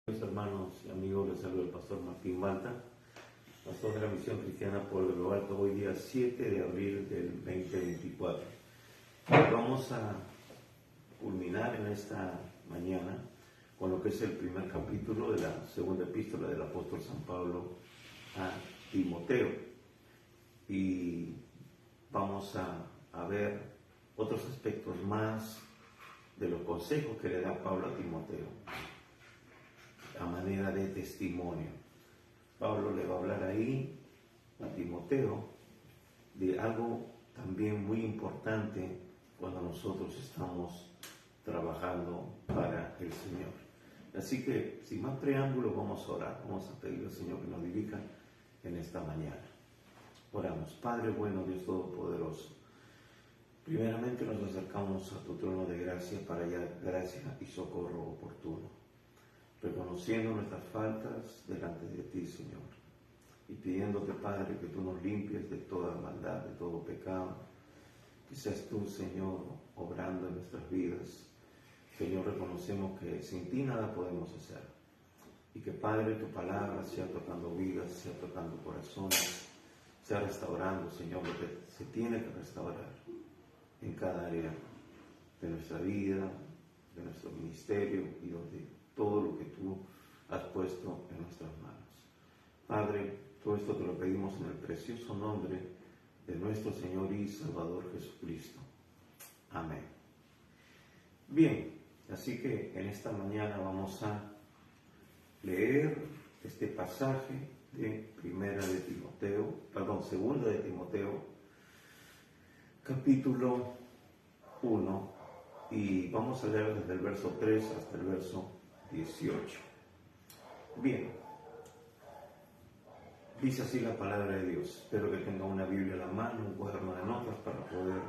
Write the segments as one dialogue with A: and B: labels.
A: Mis hermanos y amigos, les saluda el pastor Martín Balta, pastor de la Misión Cristiana Pueblo de lo Alto, hoy día 7 de abril del 2024. Vamos a culminar en esta mañana con lo que es el primer capítulo de la segunda epístola del apóstol San Pablo a Timoteo. Y vamos a ver otros aspectos más de los consejos que le da Pablo a Timoteo a manera de testimonio. Pablo le va a hablar ahí a Timoteo de algo también muy importante cuando nosotros estamos trabajando para el Señor. Así que, sin más preámbulos, vamos a orar. Vamos a pedirle al Señor que nos dirija en esta mañana. Oramos. Padre bueno, Dios Todopoderoso, primeramente nos acercamos a tu trono de gracia para hallar gracia y socorro oportuno, reconociendo nuestras faltas delante de ti, Señor, y pidiéndote, Padre, que tú nos limpies de toda maldad, de todo pecado, que seas tú, Señor, obrando en nuestras vidas. Señor, reconocemos que sin ti nada podemos hacer, y que, Padre, tu palabra sea tocando vidas, sea tocando corazones, sea restaurando, Señor, lo que se tiene que restaurar en cada área de nuestra vida, de nuestro ministerio y donde todo lo que tú has puesto en nuestras manos. Padre, todo esto te lo pedimos en el precioso nombre de nuestro Señor y Salvador Jesucristo. Amén. Bien, así que en esta mañana vamos a leer este pasaje de segunda de Timoteo, capítulo 1, y vamos a leer desde el verso 3 hasta el verso 18. Bien, dice así la palabra de Dios. Espero que tenga una Biblia a la mano, un cuaderno de notas para poder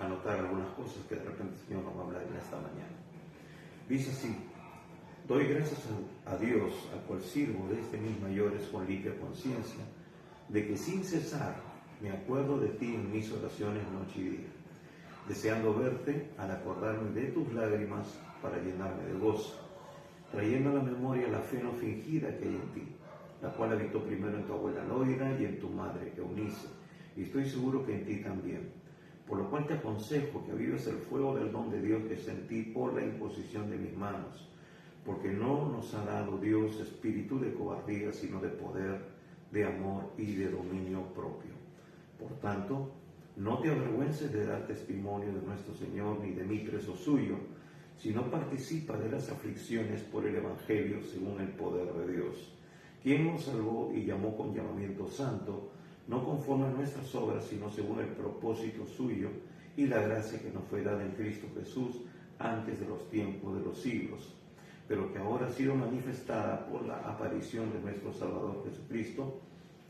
A: anotar algunas cosas que de repente el Señor nos va a hablar en esta mañana. Dice así: doy gracias a Dios, al cual sirvo desde mis mayores con limpia conciencia, de que sin cesar me acuerdo de ti en mis oraciones noche y día, deseando verte al acordarme de tus lágrimas para llenarme de gozo, trayendo a la memoria la fe no fingida que hay en ti, la cual habitó primero en tu abuela Loida y en tu madre Eunice, y estoy seguro que en ti también. Por lo cual te aconsejo que avives el fuego del don de Dios que es en ti por la imposición de mis manos, porque no nos ha dado Dios espíritu de cobardía, sino de poder, de amor y de dominio propio. Por tanto, no te avergüences de dar testimonio de nuestro Señor, ni de mí preso suyo, sino participa de las aflicciones por el Evangelio según el poder de Dios, quien nos salvó y llamó con llamamiento santo, no conforme a nuestras obras, sino según el propósito suyo y la gracia que nos fue dada en Cristo Jesús antes de los tiempos de los siglos, pero que ahora ha sido manifestada por la aparición de nuestro Salvador Jesucristo,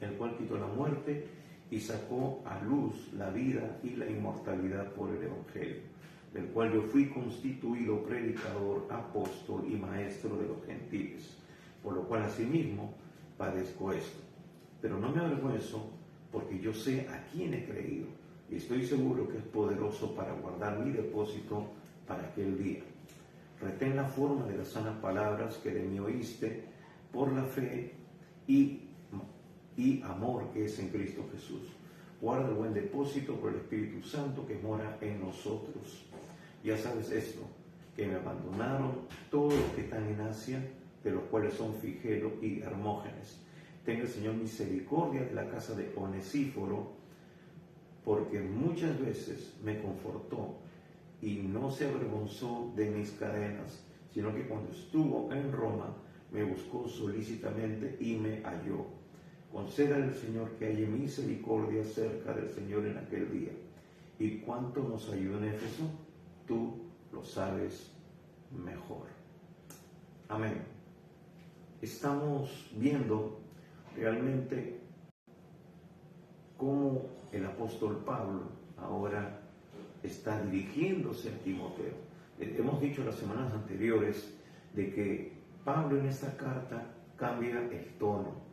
A: el cual quitó la muerte y sacó a luz la vida y la inmortalidad por el Evangelio, del cual yo fui constituido predicador, apóstol y maestro de los gentiles, por lo cual asimismo padezco esto. Pero no me avergüenzo, porque yo sé a quién he creído, y estoy seguro que es poderoso para guardar mi depósito para aquel día. Retén la forma de las sanas palabras que de mí oíste, por la fe y amor que es en Cristo Jesús. Guarda el buen depósito por el Espíritu Santo que mora en nosotros. Ya sabes esto, que me abandonaron todos los que están en Asia, de los cuales son Figelo y Hermógenes. Tenga el Señor misericordia de la casa de Onesíforo, porque muchas veces me confortó y no se avergonzó de mis cadenas, sino que cuando estuvo en Roma me buscó solícitamente y me halló. Concédale al Señor que haya misericordia cerca del Señor en aquel día. ¿Y cuánto nos ayudó en Éfeso? Tú lo sabes mejor. Amén. Estamos viendo realmente cómo el apóstol Pablo ahora está dirigiéndose a Timoteo. Hemos dicho las semanas anteriores de que Pablo en esta carta cambia el tono.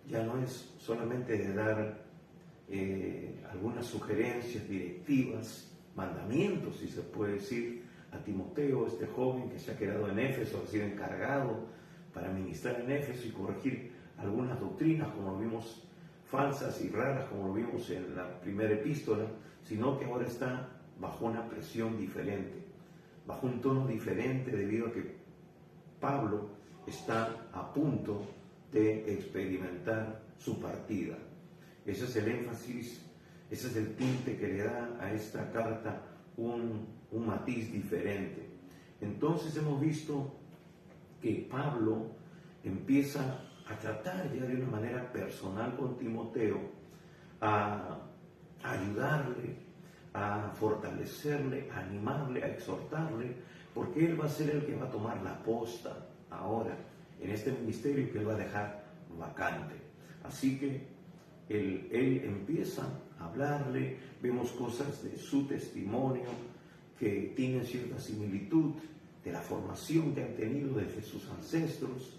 A: Ya no es solamente de dar algunas sugerencias, directivas, mandamientos, si se puede decir, a Timoteo, este joven que se ha quedado en Éfeso, ha sido encargado para ministrar en Éfeso y corregir algunas doctrinas, como lo vimos, falsas y raras, como lo vimos en la primera epístola, sino que ahora está bajo una presión diferente, bajo un tono diferente, debido a que Pablo está a punto de experimentar su partida. Ese es el énfasis, ese es el tinte que le da a esta carta un matiz diferente. Entonces hemos visto que Pablo empieza a tratar ya de una manera personal con Timoteo, a ayudarle, a fortalecerle, a animarle, a exhortarle, porque él va a ser el que va a tomar la posta ahora en este ministerio que él va a dejar vacante. Así que él empieza a hablarle, vemos cosas de su testimonio que tienen cierta similitud de la formación que han tenido desde sus ancestros,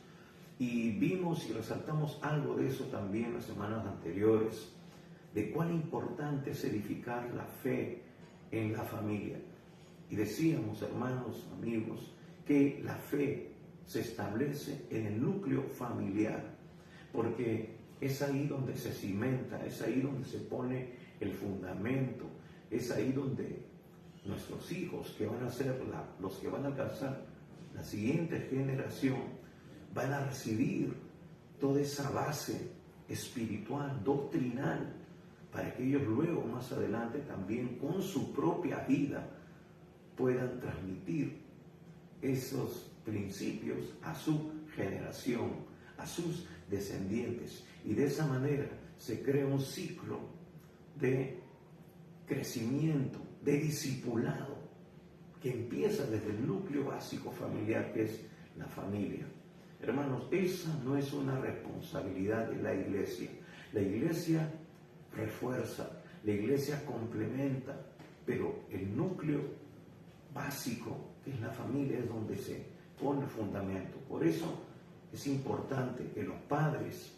A: y vimos y resaltamos algo de eso también las semanas anteriores, de cuán importante es edificar la fe en la familia. Y decíamos, hermanos, amigos, que la fe se establece en el núcleo familiar, porque es ahí donde se cimenta, es ahí donde se pone el fundamento, es ahí donde nuestros hijos, que van a ser los que van a alcanzar la siguiente generación, van a recibir toda esa base espiritual, doctrinal, para que ellos luego, más adelante, también con su propia vida puedan transmitir esos principios a su generación, a sus descendientes. Y de esa manera se crea un ciclo de crecimiento, de discipulado, que empieza desde el núcleo básico familiar, que es la familia. Hermanos, esa no es una responsabilidad de la iglesia. La iglesia refuerza, la iglesia complementa, pero el núcleo básico, que es la familia, es donde se pone el fundamento. Por eso es importante que los padres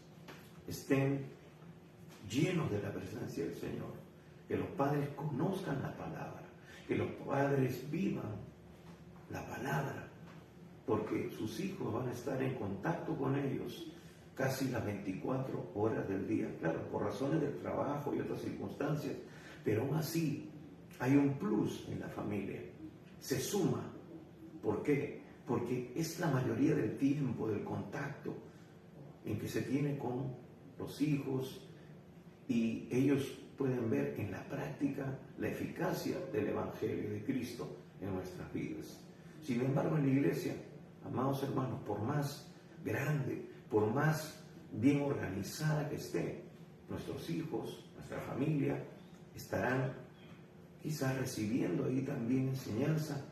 A: estén llenos de la presencia del Señor, que los padres conozcan la palabra, que los padres vivan la palabra, porque sus hijos van a estar en contacto con ellos casi las 24 horas del día. Claro, por razones del trabajo y otras circunstancias, pero aún así hay un plus en la familia, se suma. ¿Por qué? Porque es la mayoría del tiempo, del contacto en que se tiene con los hijos, y ellos pueden ver en la práctica la eficacia del Evangelio de Cristo en nuestras vidas. Sin embargo, en la iglesia, amados hermanos, por más grande, por más bien organizada que esté, nuestros hijos, nuestra familia, estarán quizás recibiendo ahí también enseñanza,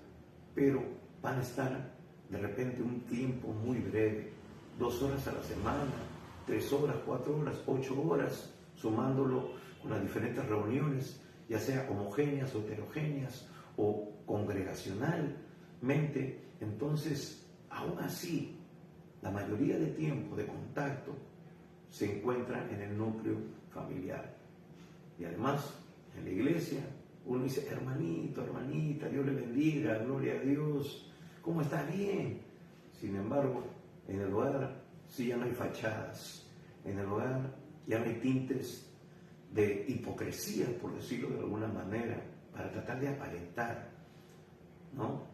A: pero van a estar de repente un tiempo muy breve, 2 horas a la semana, 3 horas, 4 horas, 8 horas, sumándolo con las diferentes reuniones, ya sea homogéneas o heterogéneas o congregacionalmente. Entonces, aún así, la mayoría de tiempo de contacto se encuentra en el núcleo familiar. Y además, en la iglesia, uno dice, hermanito, hermanita, Dios le bendiga, gloria a Dios, ¿cómo está? Bien. Sin embargo, en el hogar sí ya no hay fachadas, en el hogar ya no hay tintes de hipocresía, por decirlo de alguna manera, para tratar de aparentar, ¿no?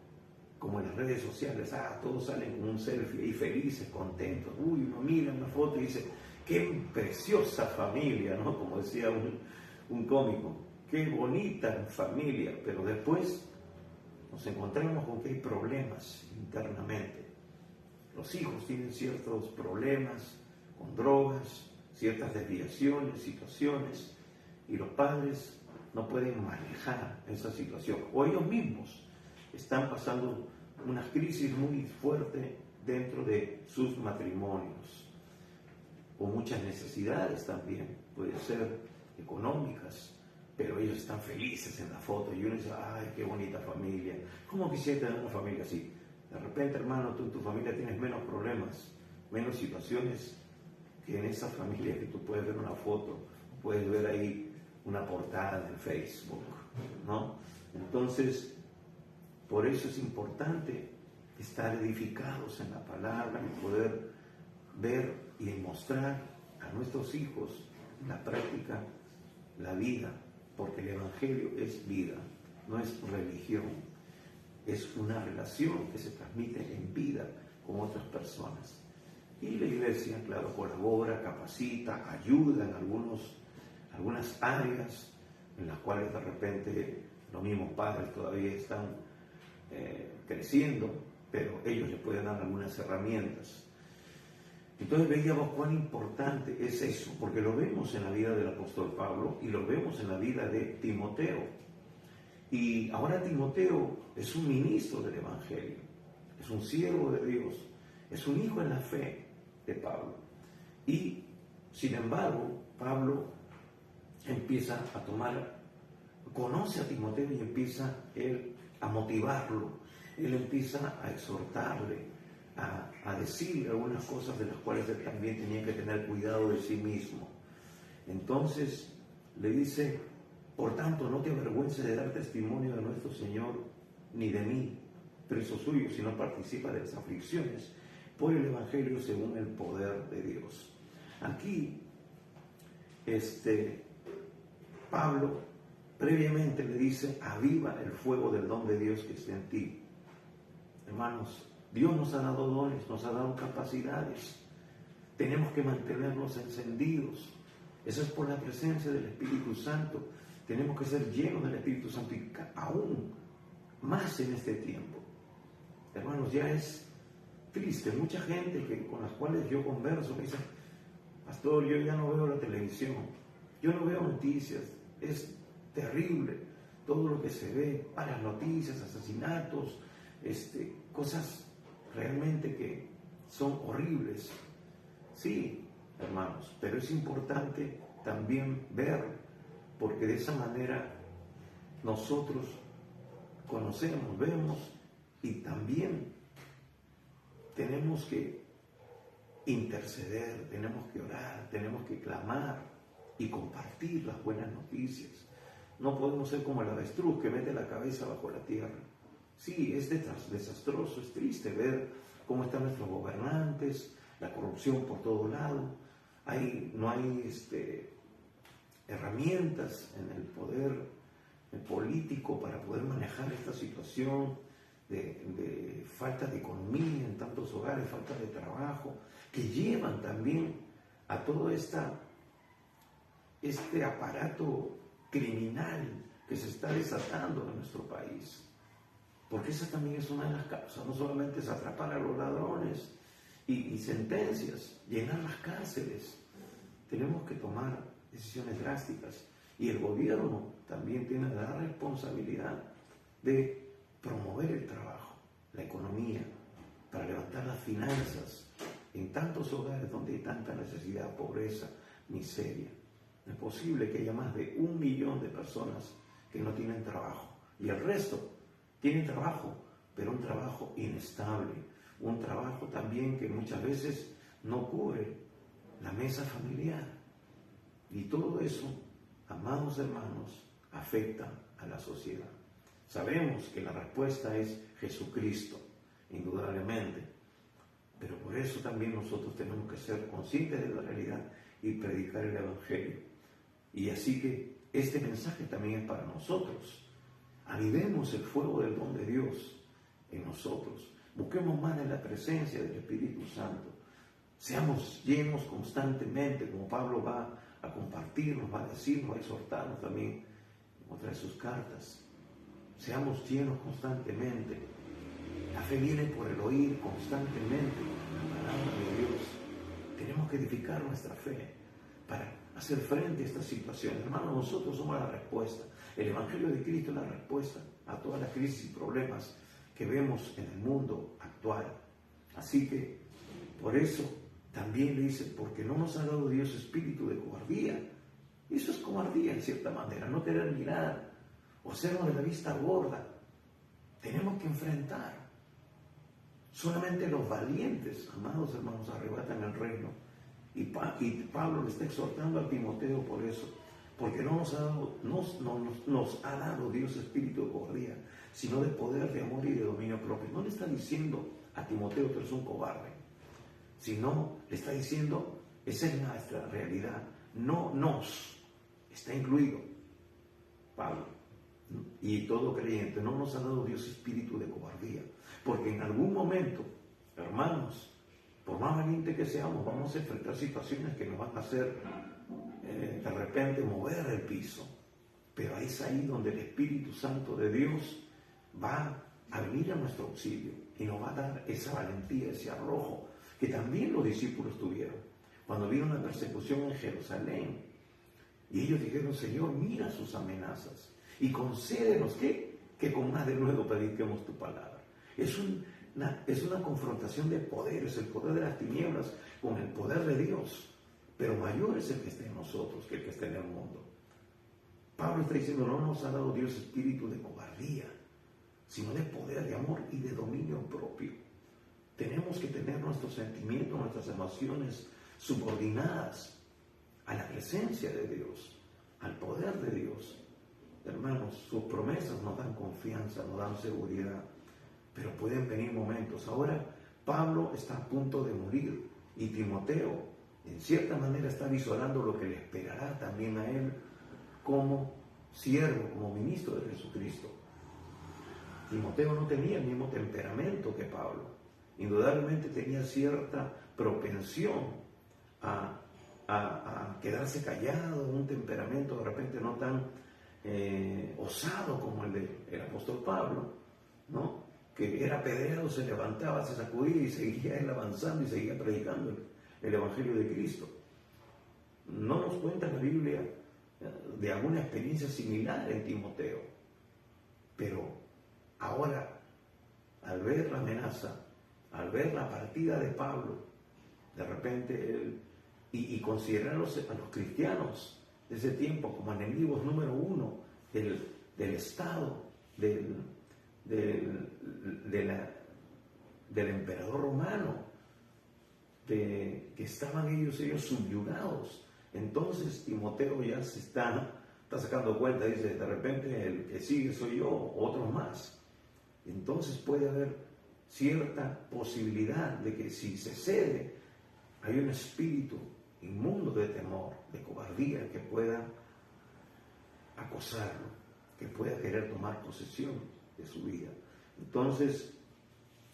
A: Como en las redes sociales, todos salen con un selfie ahí felices, contentos. Uy, uno mira una foto y dice, qué preciosa familia, ¿no? Como decía un cómico, qué bonita familia, pero después nos encontramos con que hay problemas internamente. Los hijos tienen ciertos problemas con drogas, ciertas desviaciones, situaciones, y los padres no pueden manejar esa situación, o ellos mismos están pasando una crisis muy fuerte dentro de sus matrimonios, o muchas necesidades también, pueden ser económicas, pero ellos están felices en la foto, y uno dice, ay, qué bonita familia, ¿cómo quisiera tener una familia así? De repente, hermano, tú en tu familia tienes menos problemas, menos situaciones que en esa familia que tú puedes ver una foto, puedes ver ahí una portada en Facebook, ¿no? Entonces, Por eso es importante estar edificados en la palabra y poder ver y mostrar a nuestros hijos la práctica, la vida, porque el Evangelio es vida, no es religión, es una relación que se transmite en vida con otras personas. Y la iglesia, claro, colabora, capacita, ayuda en algunas áreas en las cuales de repente los mismos padres todavía están creciendo, pero ellos les pueden dar algunas herramientas. Entonces veíamos cuán importante es eso, porque lo vemos en la vida del apóstol Pablo y lo vemos en la vida de Timoteo. Y ahora Timoteo es un ministro del Evangelio, es un siervo de Dios, es un hijo en la fe de Pablo. Y sin embargo, Pablo empieza a conoce a Timoteo y empieza él a motivarlo, él empieza a exhortarle, a decirle algunas cosas de las cuales él también tenía que tener cuidado de sí mismo. Entonces le dice: por tanto, no te avergüences de dar testimonio de nuestro Señor, ni de mí, preso suyo, sino participa de las aflicciones por el Evangelio según el poder de Dios. Aquí, Pablo previamente le dice: aviva el fuego del don de Dios que está en ti. Hermanos, Dios nos ha dado dones, nos ha dado capacidades. Tenemos que mantenerlos encendidos. Eso es por la presencia del Espíritu Santo. Tenemos que ser llenos del Espíritu Santo y aún más en este tiempo. Hermanos, ya es triste. Mucha gente con las cuales yo converso me dice: pastor, yo ya no veo la televisión, yo no veo noticias, es terrible todo lo que se ve, varias noticias, asesinatos, cosas realmente que son horribles. Sí, hermanos, pero es importante también ver, porque de esa manera nosotros conocemos, vemos y también tenemos que interceder, tenemos que orar, tenemos que clamar y compartir las buenas noticias. No podemos ser como el avestruz que mete la cabeza bajo la tierra. Sí, es desastroso, es triste ver cómo están nuestros gobernantes, la corrupción por todo lado. No hay herramientas en el poder político para poder manejar esta situación de falta de economía en tantos hogares, falta de trabajo, que llevan también a todo este aparato criminal que se está desatando en nuestro país. Porque esa también es una de las causas. No solamente es atrapar a los ladrones y sentencias, llenar las cárceles. Tenemos que tomar decisiones drásticas. Y el gobierno también tiene la responsabilidad de promover el trabajo, la economía, para levantar las finanzas en tantos hogares donde hay tanta necesidad, pobreza, miseria. No es posible que haya más de 1 millón de personas que no tienen trabajo y el resto tienen trabajo, pero un trabajo inestable, un trabajo también que muchas veces no cubre la mesa familiar. Y todo eso, amados hermanos, afecta a la sociedad. Sabemos que la respuesta es Jesucristo, indudablemente, pero por eso también nosotros tenemos que ser conscientes de la realidad y predicar el Evangelio. Y así que este mensaje también es para nosotros. Avivemos el fuego del don de Dios en nosotros. Busquemos más de la presencia del Espíritu Santo. Seamos llenos constantemente, como Pablo va a compartirnos, va a decirnos, va a exhortarnos también en otra de sus cartas. Seamos llenos constantemente. La fe viene por el oír constantemente la palabra de Dios. Tenemos que edificar nuestra fe para hacer frente a esta situación. Hermanos, nosotros somos la respuesta. El Evangelio de Cristo es la respuesta a todas las crisis y problemas que vemos en el mundo actual. Así que, por eso, también le dice: porque no nos ha dado Dios espíritu de cobardía. Eso es cobardía en cierta manera, no querer mirar o sernos de la vista gorda. Tenemos que enfrentar. Solamente los valientes, amados hermanos, arrebatan el reino. Y Pablo le está exhortando a Timoteo por eso, porque no nos ha dado Dios espíritu de cobardía, sino de poder, de amor y de dominio propio. No le está diciendo a Timoteo tú eres un cobarde, sino le está diciendo, esa es nuestra realidad. No nos, está incluido Pablo y todo creyente. No nos ha dado Dios espíritu de cobardía, porque en algún momento, hermanos, por más valiente que seamos, vamos a enfrentar situaciones que nos van a hacer de repente mover el piso. Pero es ahí donde el Espíritu Santo de Dios va a venir a nuestro auxilio y nos va a dar esa valentía, ese arrojo que también los discípulos tuvieron cuando vieron la persecución en Jerusalén. Y ellos dijeron, Señor, mira sus amenazas y concédenos que con más de nuevo prediquemos tu palabra. Es una confrontación de poderes, el poder de las tinieblas con el poder de Dios. Pero mayor es el que está en nosotros que el que está en el mundo. Pablo está diciendo, no nos ha dado Dios espíritu de cobardía, sino de poder, de amor y de dominio propio. Tenemos que tener nuestros sentimientos, nuestras emociones subordinadas a la presencia de Dios, al poder de Dios. Hermanos, sus promesas nos dan confianza, nos dan seguridad, pero pueden venir momentos. Ahora Pablo está a punto de morir y Timoteo en cierta manera está visorando lo que le esperará también a él como siervo, como ministro de Jesucristo. Timoteo no tenía el mismo temperamento que Pablo. Indudablemente tenía cierta propensión a quedarse callado, un temperamento de repente no tan osado como el del apóstol Pablo, ¿no? Que era apedreado, se levantaba, se sacudía y seguía él avanzando y seguía predicando el Evangelio de Cristo. No nos cuenta la Biblia de alguna experiencia similar en Timoteo, pero ahora, al ver la amenaza, al ver la partida de Pablo, de repente y considerar a los cristianos de ese tiempo como enemigos número uno del Estado, del emperador romano, que estaban ellos subyugados. Entonces Timoteo ya se está sacando cuenta, dice, de repente el que sigue soy yo, otros más. Entonces puede haber cierta posibilidad de que si se cede, hay un espíritu inmundo de temor, de cobardía que pueda acosarlo, que pueda querer tomar posesión de su vida. Entonces,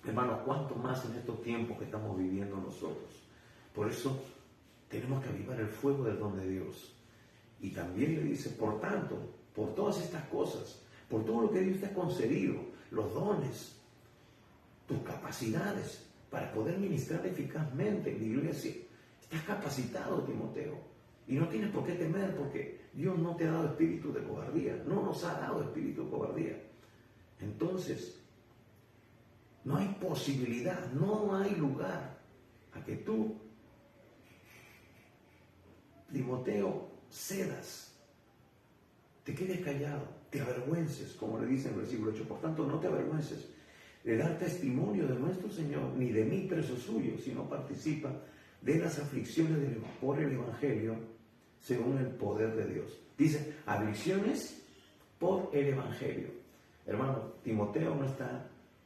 A: hermanos, ¿cuánto más en estos tiempos que estamos viviendo nosotros? Por eso tenemos que avivar el fuego del don de Dios. Y también le dice, por tanto, por todas estas cosas, por todo lo que Dios te ha concedido, los dones, tus capacidades para poder ministrar eficazmente en la iglesia, estás capacitado, Timoteo, y no tienes por qué temer, porque Dios no te ha dado espíritu de cobardía, no nos ha dado espíritu de cobardía. Entonces, no hay posibilidad, no hay lugar a que tú, Timoteo, cedas, te quedes callado, te avergüences, como le dice en el versículo 8. Por tanto, no te avergüences de dar testimonio de nuestro Señor, ni de mí preso suyo, sino participa de las aflicciones por el Evangelio, según el poder de Dios. Dice, aflicciones por el Evangelio. Hermano, Timoteo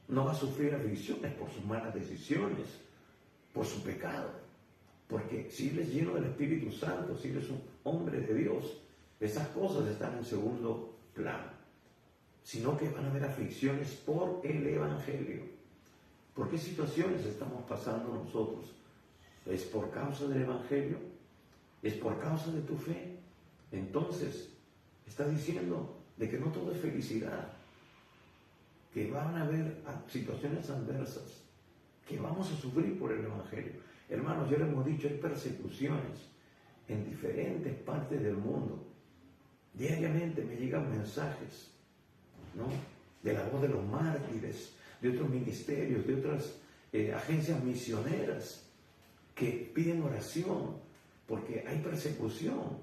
A: no va a sufrir aflicciones por sus malas decisiones, por su pecado, porque si él es lleno del Espíritu Santo, si él es un hombre de Dios, esas cosas están en segundo plano, sino que van a haber aflicciones por el Evangelio. ¿Por qué situaciones estamos pasando nosotros? ¿Es por causa del Evangelio? ¿Es por causa de tu fe? Entonces, está diciendo de que no todo es felicidad, que van a haber situaciones adversas, que vamos a sufrir por el Evangelio. Hermanos, ya lo hemos dicho, hay persecuciones en diferentes partes del mundo. Diariamente me llegan mensajes, ¿no?, de la voz de los mártires, de otros ministerios, de otras agencias misioneras que piden oración porque hay persecución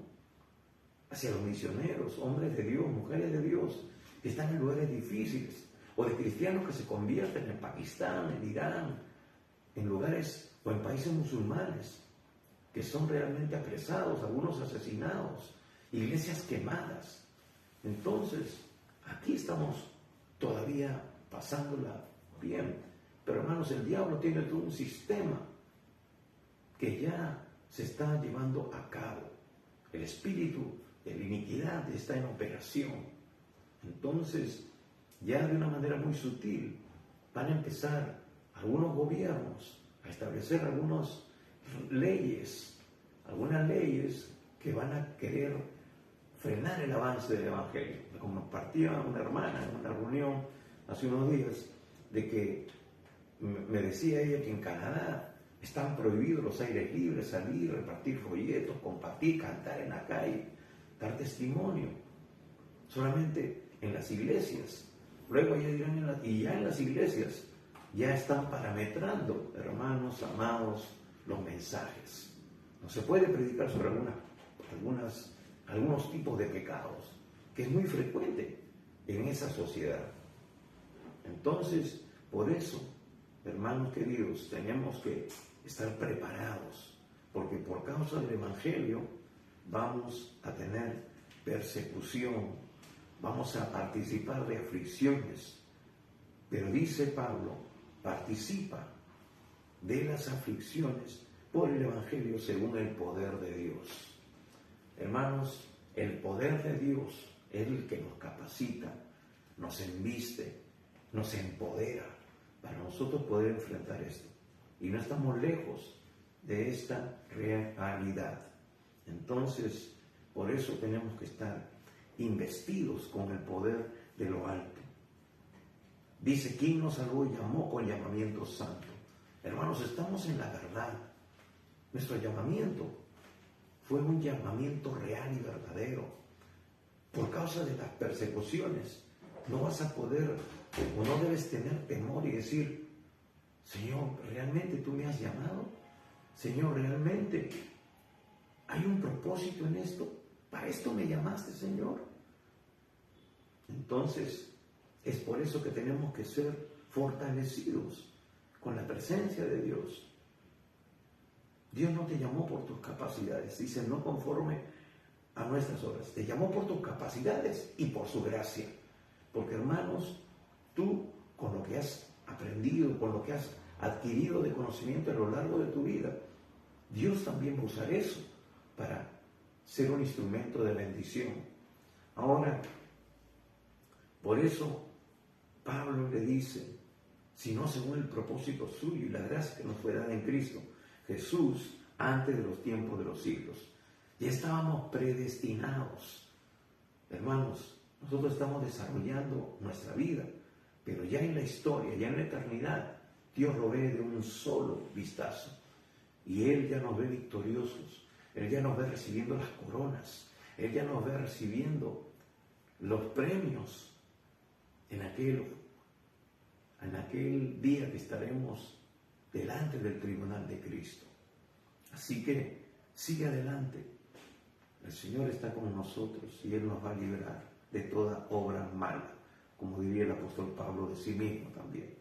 A: hacia los misioneros, hombres de Dios, mujeres de Dios, que están en lugares difíciles, o de cristianos que se convierten en Pakistán, en Irán, en lugares o en países musulmanes, que son realmente apresados, algunos asesinados, iglesias quemadas. Entonces, aquí estamos todavía pasándola bien. Pero hermanos, el diablo tiene todo un sistema que ya se está llevando a cabo. El espíritu de la iniquidad está en operación. Entonces, ya de una manera muy sutil, van a empezar algunos gobiernos a establecer algunas leyes que van a querer frenar el avance del Evangelio. Como compartía una hermana en una reunión hace unos días, de que me decía ella que en Canadá están prohibidos los aires libres, salir, repartir folletos, compartir, cantar en la calle, dar testimonio, solamente en las iglesias. Luego ya dirán, y ya en las iglesias ya están parametrando, hermanos amados, los mensajes. No se puede predicar sobre algunos tipos de pecados, que es muy frecuente en esa sociedad. Entonces, por eso, hermanos queridos, tenemos que estar preparados, porque por causa del Evangelio vamos a tener persecución, vamos a participar de aflicciones. Pero dice Pablo, participa de las aflicciones por el Evangelio según el poder de Dios. Hermanos, el poder de Dios es el que nos capacita, nos embiste, nos empodera para nosotros poder enfrentar esto. Y no estamos lejos de esta realidad. Entonces, por eso tenemos que estar investidos con el poder de lo alto. Dice, ¿quién nos salvó y llamó con llamamiento santo? Hermanos, estamos en la verdad. Nuestro llamamiento fue un llamamiento real y verdadero. Por causa de las persecuciones, no vas a poder o no debes tener temor y decir, Señor, ¿realmente tú me has llamado? Señor, ¿realmente hay un propósito en esto? ¿Para esto me llamaste, Señor? Entonces, es por eso que tenemos que ser fortalecidos con la presencia de Dios. Dios no te llamó por tus capacidades, dice, no conforme a nuestras obras. Te llamó por tus capacidades y por su gracia. Porque, hermanos, tú, con lo que has aprendido, con lo que has adquirido de conocimiento a lo largo de tu vida, Dios también va a usar eso para ser un instrumento de bendición. Ahora, por eso Pablo le dice, sino según el propósito suyo y la gracia que nos fue dada en Cristo Jesús antes de los tiempos de los siglos. Ya estábamos predestinados. Hermanos, nosotros estamos desarrollando nuestra vida, pero ya en la historia, ya en la eternidad, Dios lo ve de un solo vistazo. Y Él ya nos ve victoriosos. Él ya nos ve recibiendo las coronas. Él ya nos ve recibiendo los premios en aquel día que estaremos delante del tribunal de Cristo. Así que sigue adelante. El Señor está con nosotros y Él nos va a liberar de toda obra mala, como diría el apóstol Pablo de sí mismo también.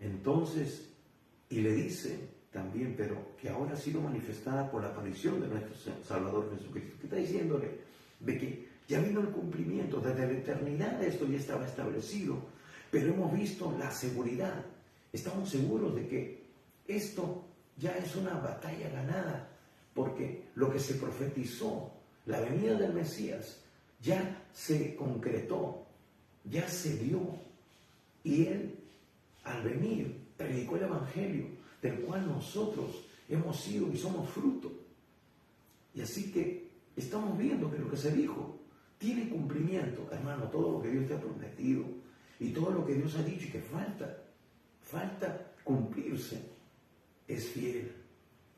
A: Entonces, y le dice también, pero que ahora ha sido manifestada por la aparición de nuestro Salvador Jesucristo. ¿Qué está diciéndole? De que ya vino el cumplimiento, desde la eternidad esto ya estaba establecido, pero hemos visto la seguridad. Estamos seguros de que esto ya es una batalla ganada, porque lo que se profetizó, la venida del Mesías, ya se concretó, ya se dio. Y Él, al venir, predicó el Evangelio, del cual nosotros hemos sido y somos fruto. Y así que estamos viendo que lo que se dijo tiene cumplimiento. Hermano, todo lo que Dios te ha prometido y todo lo que Dios ha dicho y que falta cumplirse, es fiel.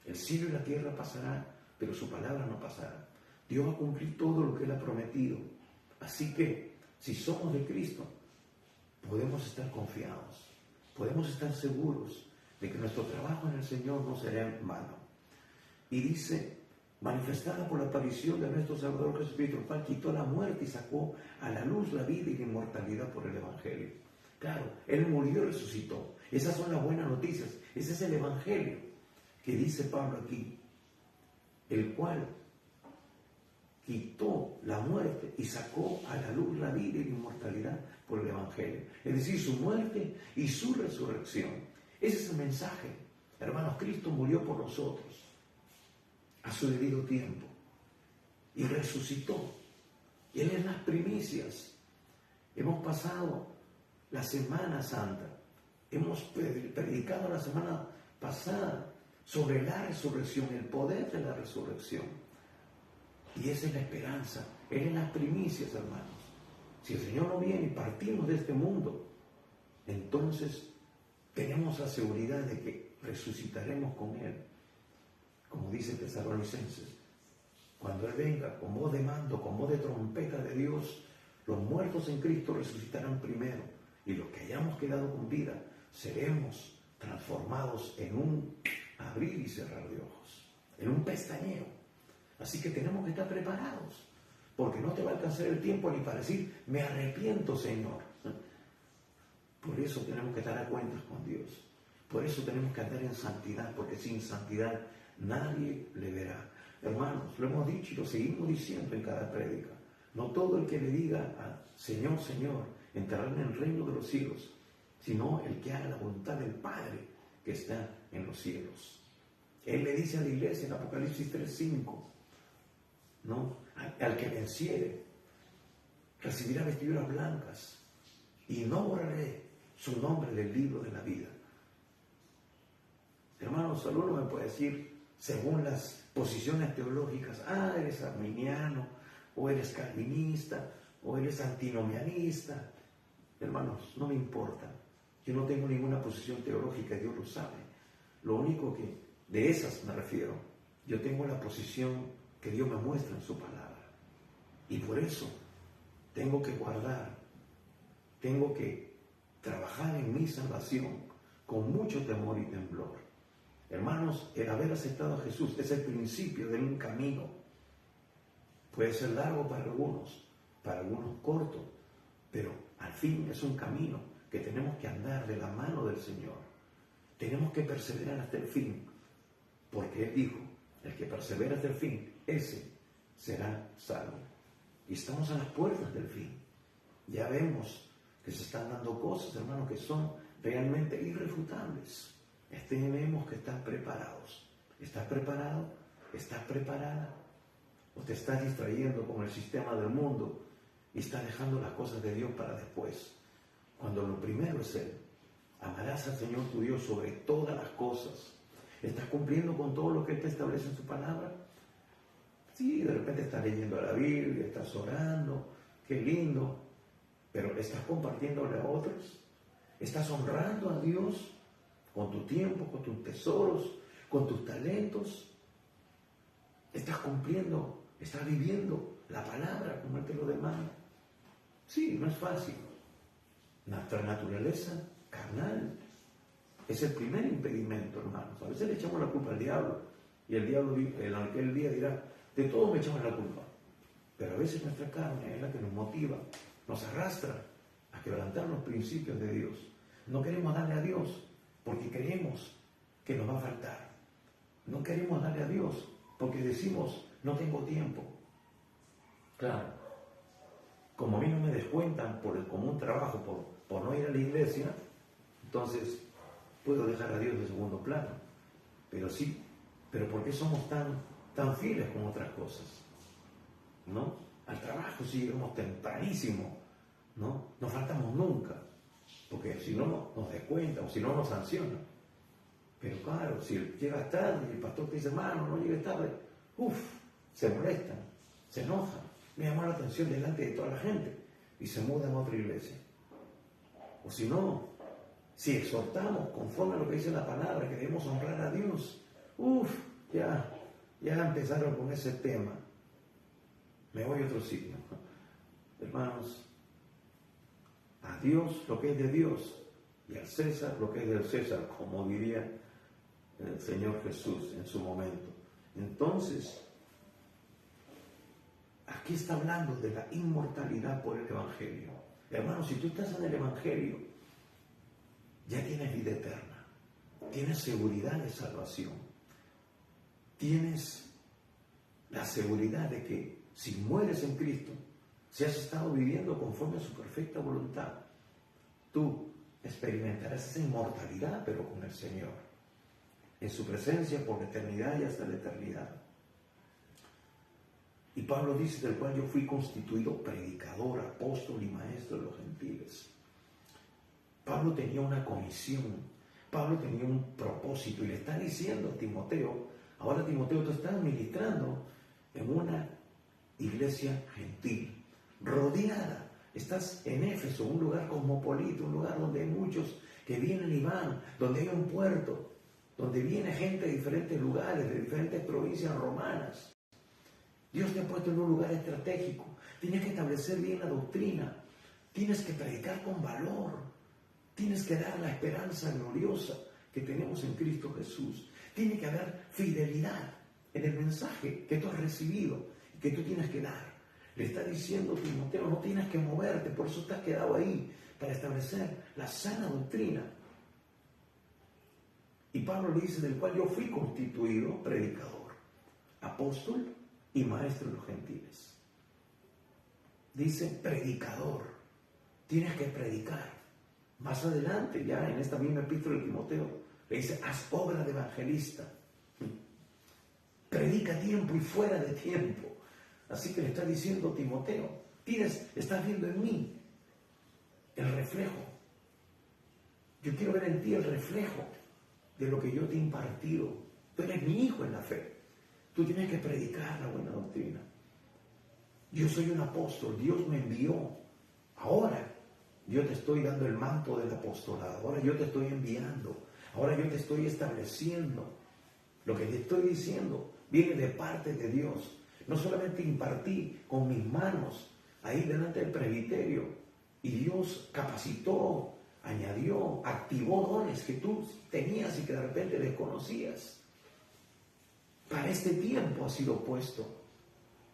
A: El cielo y la tierra pasarán, pero su palabra no pasará. Dios va a cumplir todo lo que Él ha prometido. Así que, si somos de Cristo, podemos estar confiados, podemos estar seguros de que nuestro trabajo en el Señor no será en vano. Y dice, manifestada por la aparición de nuestro Salvador Jesucristo, el cual quitó la muerte y sacó a la luz la vida y la inmortalidad por el Evangelio. Claro, Él murió y resucitó. Esas son las buenas noticias. Ese es el Evangelio que dice Pablo aquí, el cual quitó la muerte y sacó a la luz la vida y la inmortalidad por el Evangelio. Es decir, su muerte y su resurrección. Ese es el mensaje. Hermanos, Cristo murió por nosotros a su debido tiempo y resucitó. Y Él es las primicias. Hemos pasado la Semana Santa. Hemos predicado la semana pasada sobre la resurrección, el poder de la resurrección. Y esa es la esperanza. Él es las primicias, hermanos. Si el Señor no viene y partimos de este mundo, entonces tenemos la seguridad de que resucitaremos con Él. Como dice Tesalonicenses, cuando Él venga con voz de mando, con voz de trompeta de Dios, los muertos en Cristo resucitarán primero, y los que hayamos quedado con vida seremos transformados en un abrir y cerrar de ojos, en un pestañeo. Así que tenemos que estar preparados, porque no te va a alcanzar el tiempo ni para decir, me arrepiento, Señor. Por eso tenemos que estar a cuentas con Dios. Por eso tenemos que andar en santidad, porque sin santidad nadie le verá. Hermanos, lo hemos dicho y lo seguimos diciendo en cada prédica. No todo el que le diga a Señor, Señor, entrará en el reino de los cielos, sino el que haga la voluntad del Padre que está en los cielos. Él le dice a la iglesia en Apocalipsis 3:5, ¿no? Al que venciere, recibirá vestiduras blancas y no borraré su nombre del libro de la vida. Hermanos, alguno me puede decir, según las posiciones teológicas, eres arminiano, o eres calvinista, o eres antinomianista. Hermanos, no me importa. Yo no tengo ninguna posición teológica, Dios lo sabe. Lo único que, de esas me refiero, yo tengo la posición que Dios me muestra en su palabra. Y por eso tengo que guardar, tengo que trabajar en mi salvación con mucho temor y temblor. Hermanos, el haber aceptado a Jesús es el principio de un camino. Puede ser largo para algunos corto, pero al fin es un camino que tenemos que andar de la mano del Señor. Tenemos que perseverar hasta el fin, porque Él dijo, el que persevera hasta el fin, ese será salvo. Y estamos a las puertas del fin. Ya vemos que se están dando cosas, hermanos, que son realmente irrefutables. Tenemos que estar preparados. ¿Estás preparado? ¿Estás preparada? ¿O te estás distrayendo con el sistema del mundo y estás dejando las cosas de Dios para después? Cuando lo primero es Él. Amarás al Señor tu Dios sobre todas las cosas. ¿Estás cumpliendo con todo lo que Él te establece en su palabra? Sí, de repente estás leyendo la Biblia, estás orando, qué lindo, pero ¿estás compartiéndole a otros? ¿Estás honrando a Dios con tu tiempo, con tus tesoros, con tus talentos? ¿Estás cumpliendo, estás viviendo la palabra como Él te lo demanda? Sí, no es fácil. Nuestra naturaleza carnal es el primer impedimento, hermanos. A veces le echamos la culpa al diablo, y el diablo en aquel día dirá, de todos me echamos la culpa. Pero a veces nuestra carne es la que nos motiva, nos arrastra a quebrantar los principios de Dios. No queremos darle a Dios porque creemos que nos va a faltar. No queremos darle a Dios porque decimos, no tengo tiempo. Claro, como a mí no me descuentan por el común trabajo, por no ir a la iglesia, entonces puedo dejar a Dios de segundo plano. Pero sí, pero ¿por qué somos tan fieles con otras cosas? ¿No? Al trabajo sí llegamos tempranísimo, ¿no? No faltamos nunca, porque si no nos descuentan o si no nos sancionan. Pero claro, si llegas tarde y el pastor te dice, hermano, no llegues tarde, se molestan, se enojan, me llama la atención delante de toda la gente y se mudan a otra iglesia. O si no, si exhortamos conforme a lo que dice la palabra, que debemos honrar a Dios, ya empezaron con ese tema. Me voy a otro sitio. Hermanos, a Dios lo que es de Dios y al César lo que es del César, como diría el Señor Jesús en su momento. Entonces, aquí está hablando de la inmortalidad por el Evangelio. Hermanos, si tú estás en el Evangelio, ya tienes vida eterna, tienes seguridad de salvación, tienes la seguridad de que si mueres en Cristo, si has estado viviendo conforme a su perfecta voluntad, tú experimentarás esa inmortalidad, pero con el Señor, en su presencia por la eternidad y hasta la eternidad. Y Pablo dice, del cual yo fui constituido predicador, apóstol y maestro de los gentiles. Pablo tenía una comisión, Pablo tenía un propósito, y le está diciendo a Timoteo, ahora Timoteo, tú estás ministrando en una iglesia gentil, rodeada. Estás en Éfeso, un lugar cosmopolita, un lugar donde hay muchos que vienen y van, donde hay un puerto, donde viene gente de diferentes lugares, de diferentes provincias romanas. Dios te ha puesto en un lugar estratégico. Tienes que establecer bien la doctrina. Tienes que predicar con valor. Tienes que dar la esperanza gloriosa que tenemos en Cristo Jesús. Tiene que haber fidelidad en el mensaje que tú has recibido y que tú tienes que dar. Le está diciendo Timoteo, no tienes que moverte, por eso estás quedado ahí, para establecer la sana doctrina. Y Pablo le dice, del cual yo fui constituido predicador, apóstol y maestro de los gentiles. Dice predicador, tienes que predicar. Más adelante, ya en esta misma epístola de Timoteo, le dice, haz obra de evangelista. Predica a tiempo y fuera de tiempo. Así que le está diciendo Timoteo, estás viendo en mí el reflejo. Yo quiero ver en ti el reflejo de lo que yo te he impartido. Tú eres mi hijo en la fe. Tú tienes que predicar la buena doctrina. Yo soy un apóstol, Dios me envió. Ahora yo te estoy dando el manto del apostolado. Ahora yo te estoy enviando. Ahora yo te estoy estableciendo. Lo que te estoy diciendo viene de parte de Dios. No solamente impartí con mis manos ahí delante del presbiterio, y Dios capacitó, añadió, activó dones que tú tenías y que de repente desconocías. Para este tiempo ha sido puesto,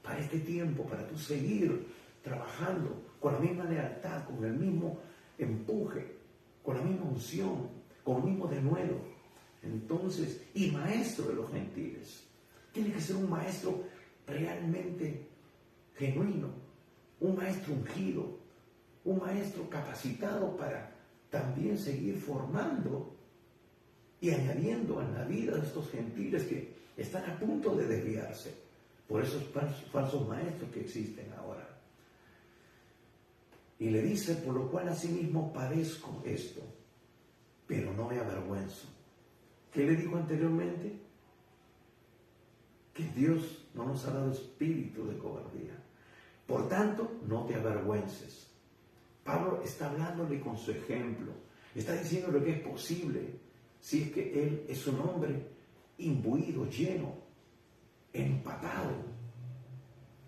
A: para este tiempo, para tú seguir trabajando con la misma lealtad, con el mismo empuje, con la misma unción, con el mismo denuedo. Entonces, y maestro de los gentiles. Tiene que ser un maestro realmente genuino, un maestro ungido, un maestro capacitado para también seguir formando y añadiendo en la vida de estos gentiles que están a punto de desviarse por esos falsos maestros que existen ahora. Y le dice, por lo cual asimismo padezco esto, pero no me avergüenzo. ¿Qué le dijo anteriormente? Que Dios no nos ha dado espíritu de cobardía. Por tanto, no te avergüences. Pablo está hablándole con su ejemplo. Está diciéndole que es posible si es que él es un hombre imbuido, lleno, empapado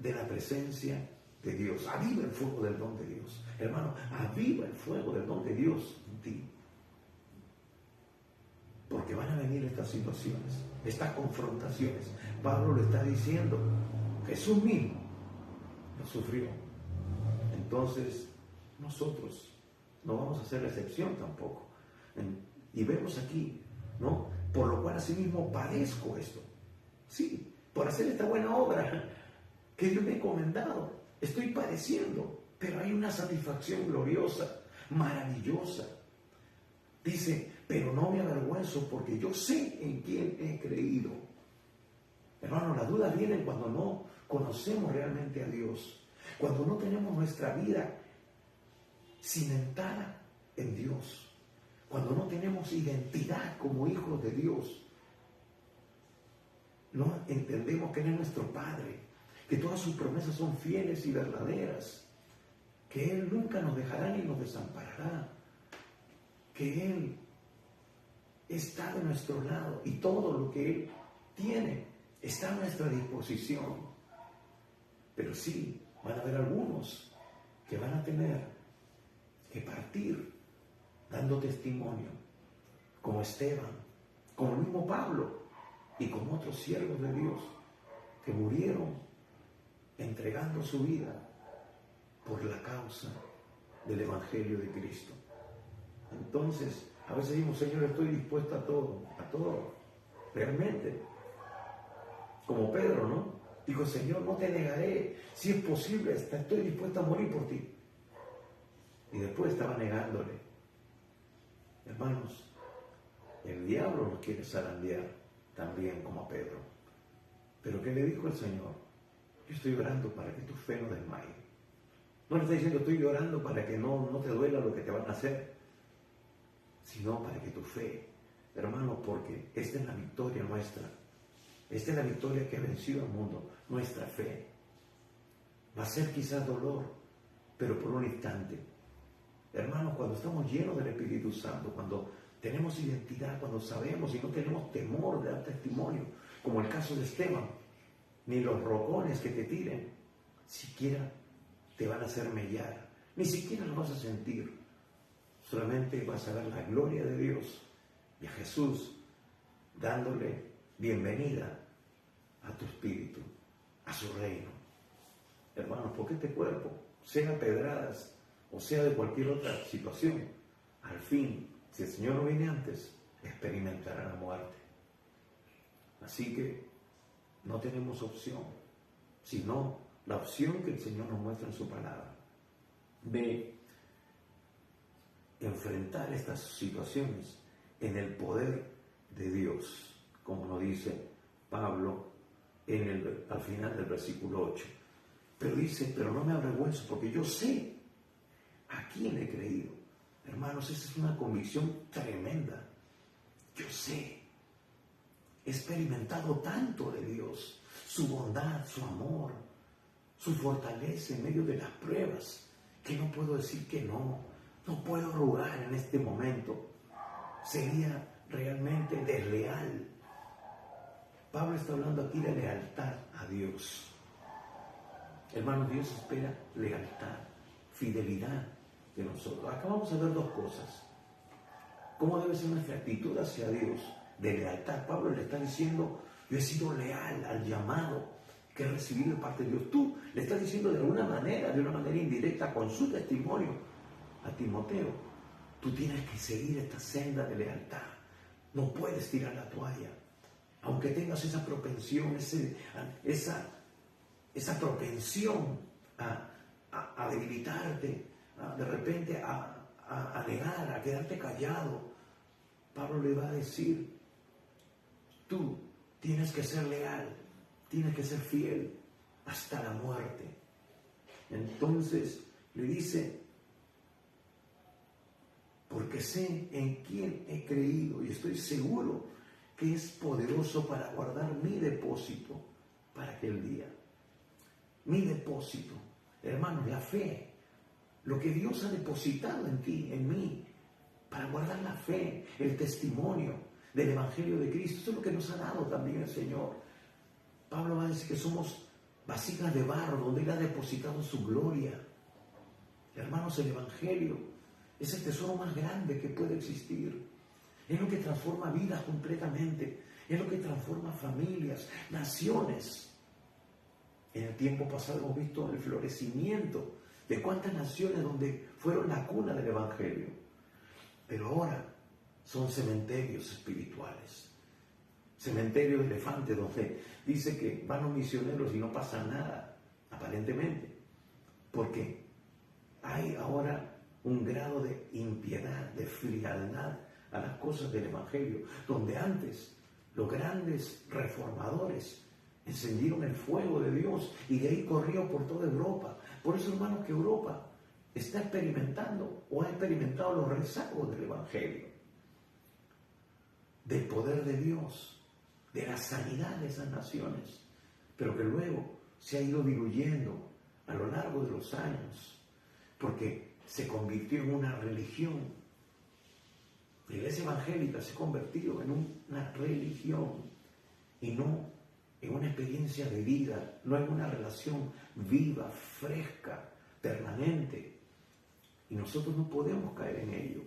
A: de la presencia de Dios. Aviva el fuego del don de Dios. Hermano, aviva el fuego del don de Dios en ti. Porque van a venir estas situaciones, estas confrontaciones. Pablo lo está diciendo, Jesús mismo lo sufrió. Entonces, nosotros no vamos a hacer la excepción tampoco. Y vemos aquí, ¿no? Por lo cual asimismo padezco esto. Sí, por hacer esta buena obra que Dios me ha encomendado. Estoy padeciendo, pero hay una satisfacción gloriosa, maravillosa. Dice, pero no me avergüenzo porque yo sé en quién he creído. Hermano, las dudas vienen cuando no conocemos realmente a Dios, cuando no tenemos nuestra vida cimentada en Dios, cuando no tenemos identidad como hijos de Dios. No entendemos que Él es nuestro Padre, que todas sus promesas son fieles y verdaderas, que Él nunca nos dejará ni nos desamparará, que Él está de nuestro lado y todo lo que Él tiene está a nuestra disposición. Pero sí, van a haber algunos que van a tener que partir dando testimonio, como Esteban, como el mismo Pablo y como otros siervos de Dios que murieron entregando su vida por la causa del Evangelio de Cristo. Entonces, a veces decimos, Señor, estoy dispuesto a todo, realmente. Como Pedro, ¿no? Dijo, Señor, no te negaré. Si es posible, hasta estoy dispuesto a morir por ti. Y después estaba negándole. Hermanos, el diablo nos quiere zarandear también como a Pedro. Pero ¿qué le dijo el Señor? Yo estoy orando para que tu fe no desmaye. No le está diciendo, estoy orando para que no te duela lo que te van a hacer, sino para que tu fe, hermano, porque esta es la victoria nuestra. Esta es la victoria que ha vencido al mundo, nuestra fe. Va a ser quizás dolor, pero por un instante. Hermanos, cuando estamos llenos del Espíritu Santo, cuando tenemos identidad, cuando sabemos y no tenemos temor de dar testimonio, como el caso de Esteban, ni los rocones que te tiren, siquiera te van a hacer mellar, ni siquiera lo vas a sentir. Solamente vas a ver la gloria de Dios y a Jesús dándole bienvenida a tu espíritu, a su reino. Hermanos, porque este cuerpo, sea pedradas o sea de cualquier otra situación, al fin, si el Señor no viene antes, experimentará la muerte. Así que no tenemos opción, sino la opción que el Señor nos muestra en su palabra, de enfrentar estas situaciones en el poder de Dios, como nos dice Pablo al final del versículo 8. Pero dice, pero no me avergüenzo porque yo sé a quién he creído. Hermanos, esa es una convicción tremenda. Yo sé, he experimentado tanto de Dios, su bondad, su amor, su fortaleza en medio de las pruebas, que no puedo decir que no puedo rogar en este momento. Sería realmente desleal. Pablo está hablando aquí de lealtad a Dios. Hermanos, Dios espera lealtad, fidelidad de nosotros. Acá vamos a ver dos cosas. ¿Cómo debe ser nuestra actitud hacia Dios? De lealtad. Pablo le está diciendo, yo he sido leal al llamado que he recibido de parte de Dios. Tú le estás diciendo de una manera indirecta, con su testimonio a Timoteo, tú tienes que seguir esta senda de lealtad. No puedes tirar la toalla. Aunque tengas esa propensión, esa propensión a debilitarte, de repente a negar, a quedarte callado, Pablo le va a decir, tú tienes que ser leal, tienes que ser fiel hasta la muerte. Entonces le dice, porque sé en quién he creído y estoy seguro que es poderoso para guardar mi depósito para aquel día. Mi depósito, hermanos, la fe, lo que Dios ha depositado en ti, en mí, para guardar la fe, el testimonio del Evangelio de Cristo. Eso es lo que nos ha dado también el Señor. Pablo va a decir que somos vasijas de barro donde Él ha depositado su gloria. Hermanos, el Evangelio es el tesoro más grande que puede existir. Es lo que transforma vidas completamente. Es lo que transforma familias, naciones. En el tiempo pasado hemos visto el florecimiento de cuántas naciones donde fueron la cuna del Evangelio. Pero ahora son cementerios espirituales. Cementerios de elefantes donde dice que van los misioneros y no pasa nada, aparentemente. Porque hay ahora un grado de impiedad, de frialdad a las cosas del Evangelio, donde antes los grandes reformadores encendieron el fuego de Dios y de ahí corrió por toda Europa. Por eso, hermanos, que Europa está experimentando o ha experimentado los rezagos del Evangelio, del poder de Dios, de la sanidad de esas naciones, pero que luego se ha ido diluyendo a lo largo de los años, porque se convirtió en una religión. La iglesia evangélica se ha convertido en una religión y no en una experiencia de vida, no en una relación viva, fresca, permanente. Y nosotros no podemos caer en ello.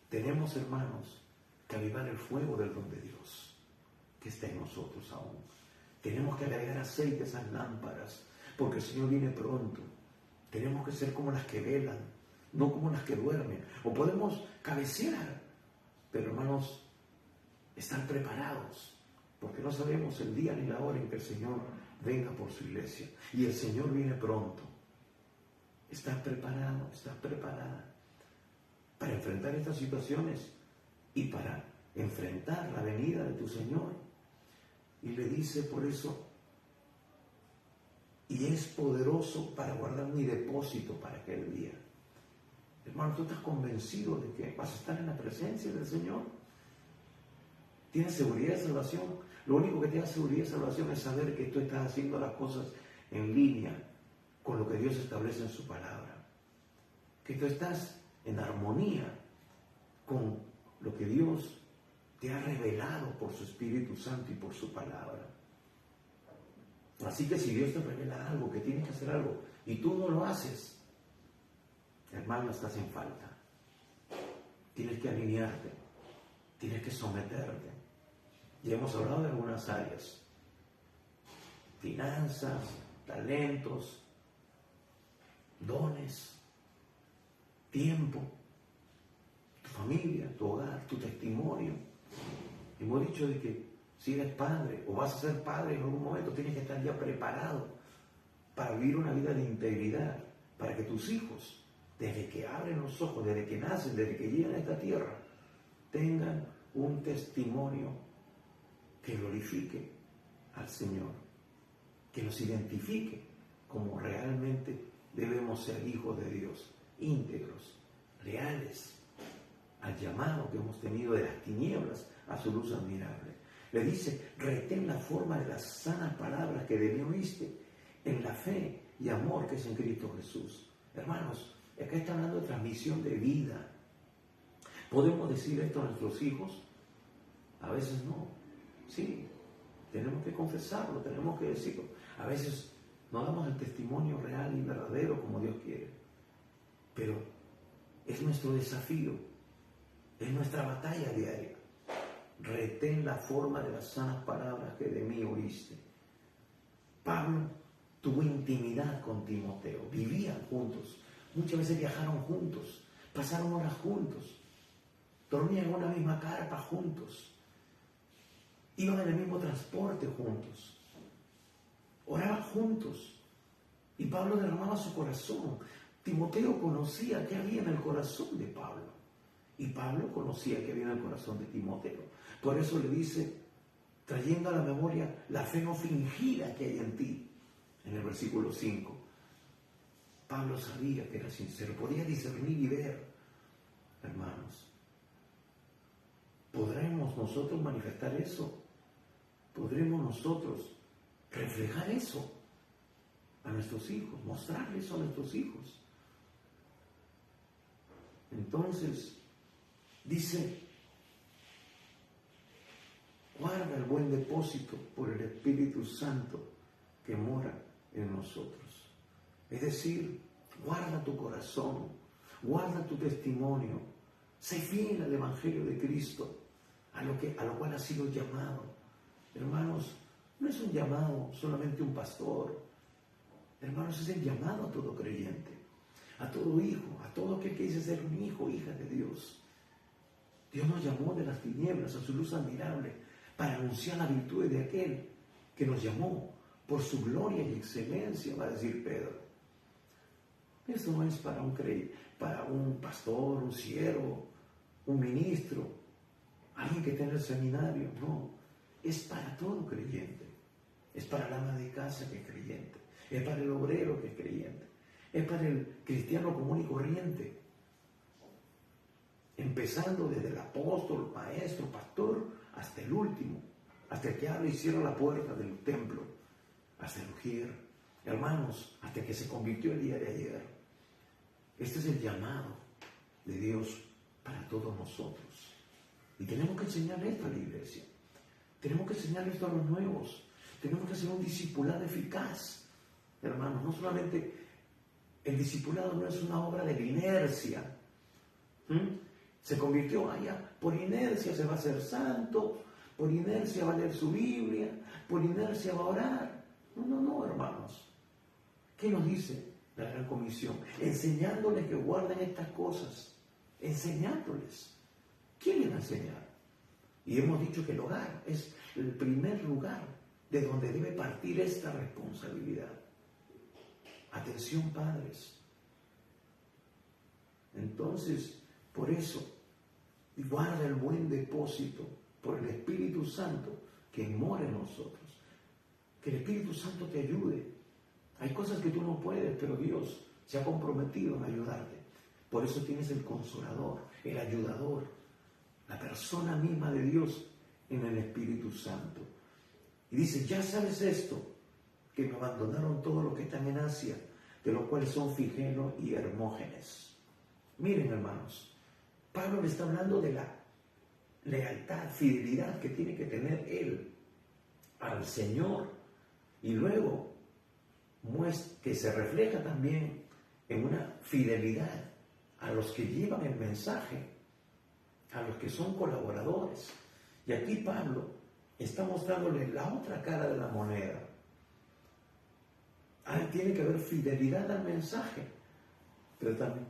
A: Tenemos, hermanos, que avivar el fuego del don de Dios que está en nosotros aún. Tenemos que agregar aceite a esas lámparas, porque el Señor viene pronto. Tenemos que ser como las que velan, no como las que duermen. O podemos cabecear, pero, hermanos, estar preparados porque no sabemos el día ni la hora en que el Señor venga por su iglesia. Y el Señor viene pronto. ¿Estás preparado? ¿Estás preparada para enfrentar estas situaciones y para enfrentar la venida de tu Señor? Y le dice por eso, y es poderoso para guardar mi depósito para aquel día. Hermano, ¿tú estás convencido de que vas a estar en la presencia del Señor? ¿Tienes seguridad de salvación? Lo único que te da seguridad de salvación es saber que tú estás haciendo las cosas en línea con lo que Dios establece en su palabra. Que tú estás en armonía con lo que Dios te ha revelado por su Espíritu Santo y por su palabra. Así que si Dios te revela algo, que tienes que hacer algo, y tú no lo haces, hermano, estás en falta. Tienes que alinearte, tienes que someterte. Ya hemos hablado de algunas áreas: finanzas, talentos, dones, tiempo, tu familia, tu hogar, tu testimonio. Hemos dicho de que si eres padre o vas a ser padre en algún momento, tienes que estar ya preparado para vivir una vida de integridad, para que tus hijos, desde que abren los ojos, desde que nacen, desde que llegan a esta tierra, tengan un testimonio que glorifique al Señor, que nos identifique como realmente debemos ser hijos de Dios, íntegros, leales al llamado que hemos tenido de las tinieblas a su luz admirable. Le dice, retén la forma de las sanas palabras que de mí oíste, en la fe y amor que es en Cristo Jesús. Hermanos, acá está hablando de transmisión de vida. ¿Podemos decir esto a nuestros hijos? A veces no. Sí, tenemos que confesarlo, tenemos que decirlo. A veces no damos el testimonio real y verdadero como Dios quiere. Pero es nuestro desafío, es nuestra batalla diaria. Retén la forma de las sanas palabras que de mí oíste. Pablo tuvo intimidad con Timoteo, vivían juntos, muchas veces viajaron juntos, pasaron horas juntos, dormían en una misma carpa juntos, iban en el mismo transporte juntos, oraban juntos, y Pablo derramaba su corazón. Timoteo conocía qué había en el corazón de Pablo, y Pablo conocía qué había en el corazón de Timoteo. Por eso le dice, trayendo a la memoria la fe no fingida que hay en ti, en el versículo 5. Pablo sabía que era sincero, podía discernir y ver. Hermanos, ¿podremos nosotros manifestar eso? ¿Podremos nosotros reflejar eso a nuestros hijos, mostrarles eso a nuestros hijos? Entonces, dice, guarda el buen depósito por el Espíritu Santo que mora en nosotros. Es decir, guarda tu corazón, guarda tu testimonio, sé fiel al Evangelio de Cristo, a lo cual has sido llamado. Hermanos, no es un llamado solamente a un pastor. Hermanos, es el llamado a todo creyente, a todo hijo, a todo aquel que dice ser un hijo, hija de Dios. Dios nos llamó de las tinieblas a su luz admirable para anunciar la virtud de aquel que nos llamó por su gloria y excelencia, va a decir Pedro. Esto no es para un pastor, un siervo, un ministro, alguien que esté en el seminario, no. Es para todo creyente. Es para el ama de casa que es creyente. Es para el obrero que es creyente. Es para el cristiano común y corriente. Empezando desde el apóstol, maestro, pastor, hasta el último, hasta el que abre y cierra la puerta del templo, hasta el ujier, hermanos, hasta que se convirtió el día de ayer. Este es el llamado de Dios para todos nosotros. Y tenemos que enseñarle esto a la iglesia. Tenemos que enseñarle esto a los nuevos. Tenemos que hacer un discipulado eficaz. Hermanos, no solamente el discipulado no es una obra de la inercia. Se convirtió allá, por inercia se va a hacer santo, por inercia va a leer su Biblia, por inercia va a orar. No, hermanos. ¿Qué nos dice la Gran Comisión? Enseñándoles que guarden estas cosas. Enseñándoles. ¿Quién les va a enseñar? Y hemos dicho que el hogar es el primer lugar de donde debe partir esta responsabilidad. Atención, padres. Entonces, por eso, guarda el buen depósito por el Espíritu Santo que mora en nosotros. Que el Espíritu Santo te ayude. Hay cosas que tú no puedes, pero Dios se ha comprometido en ayudarte. Por eso tienes el Consolador, el Ayudador, la persona misma de Dios en el Espíritu Santo. Y dice, ya sabes esto, que me abandonaron todos los que están en Asia, de los cuales son Figelo y Hermógenes. Miren, hermanos, Pablo le está hablando de la lealtad, fidelidad que tiene que tener él al Señor, y luego que se refleja también en una fidelidad a los que llevan el mensaje, a los que son colaboradores. Y aquí Pablo está mostrándole la otra cara de la moneda. Tiene que haber fidelidad al mensaje, pero también,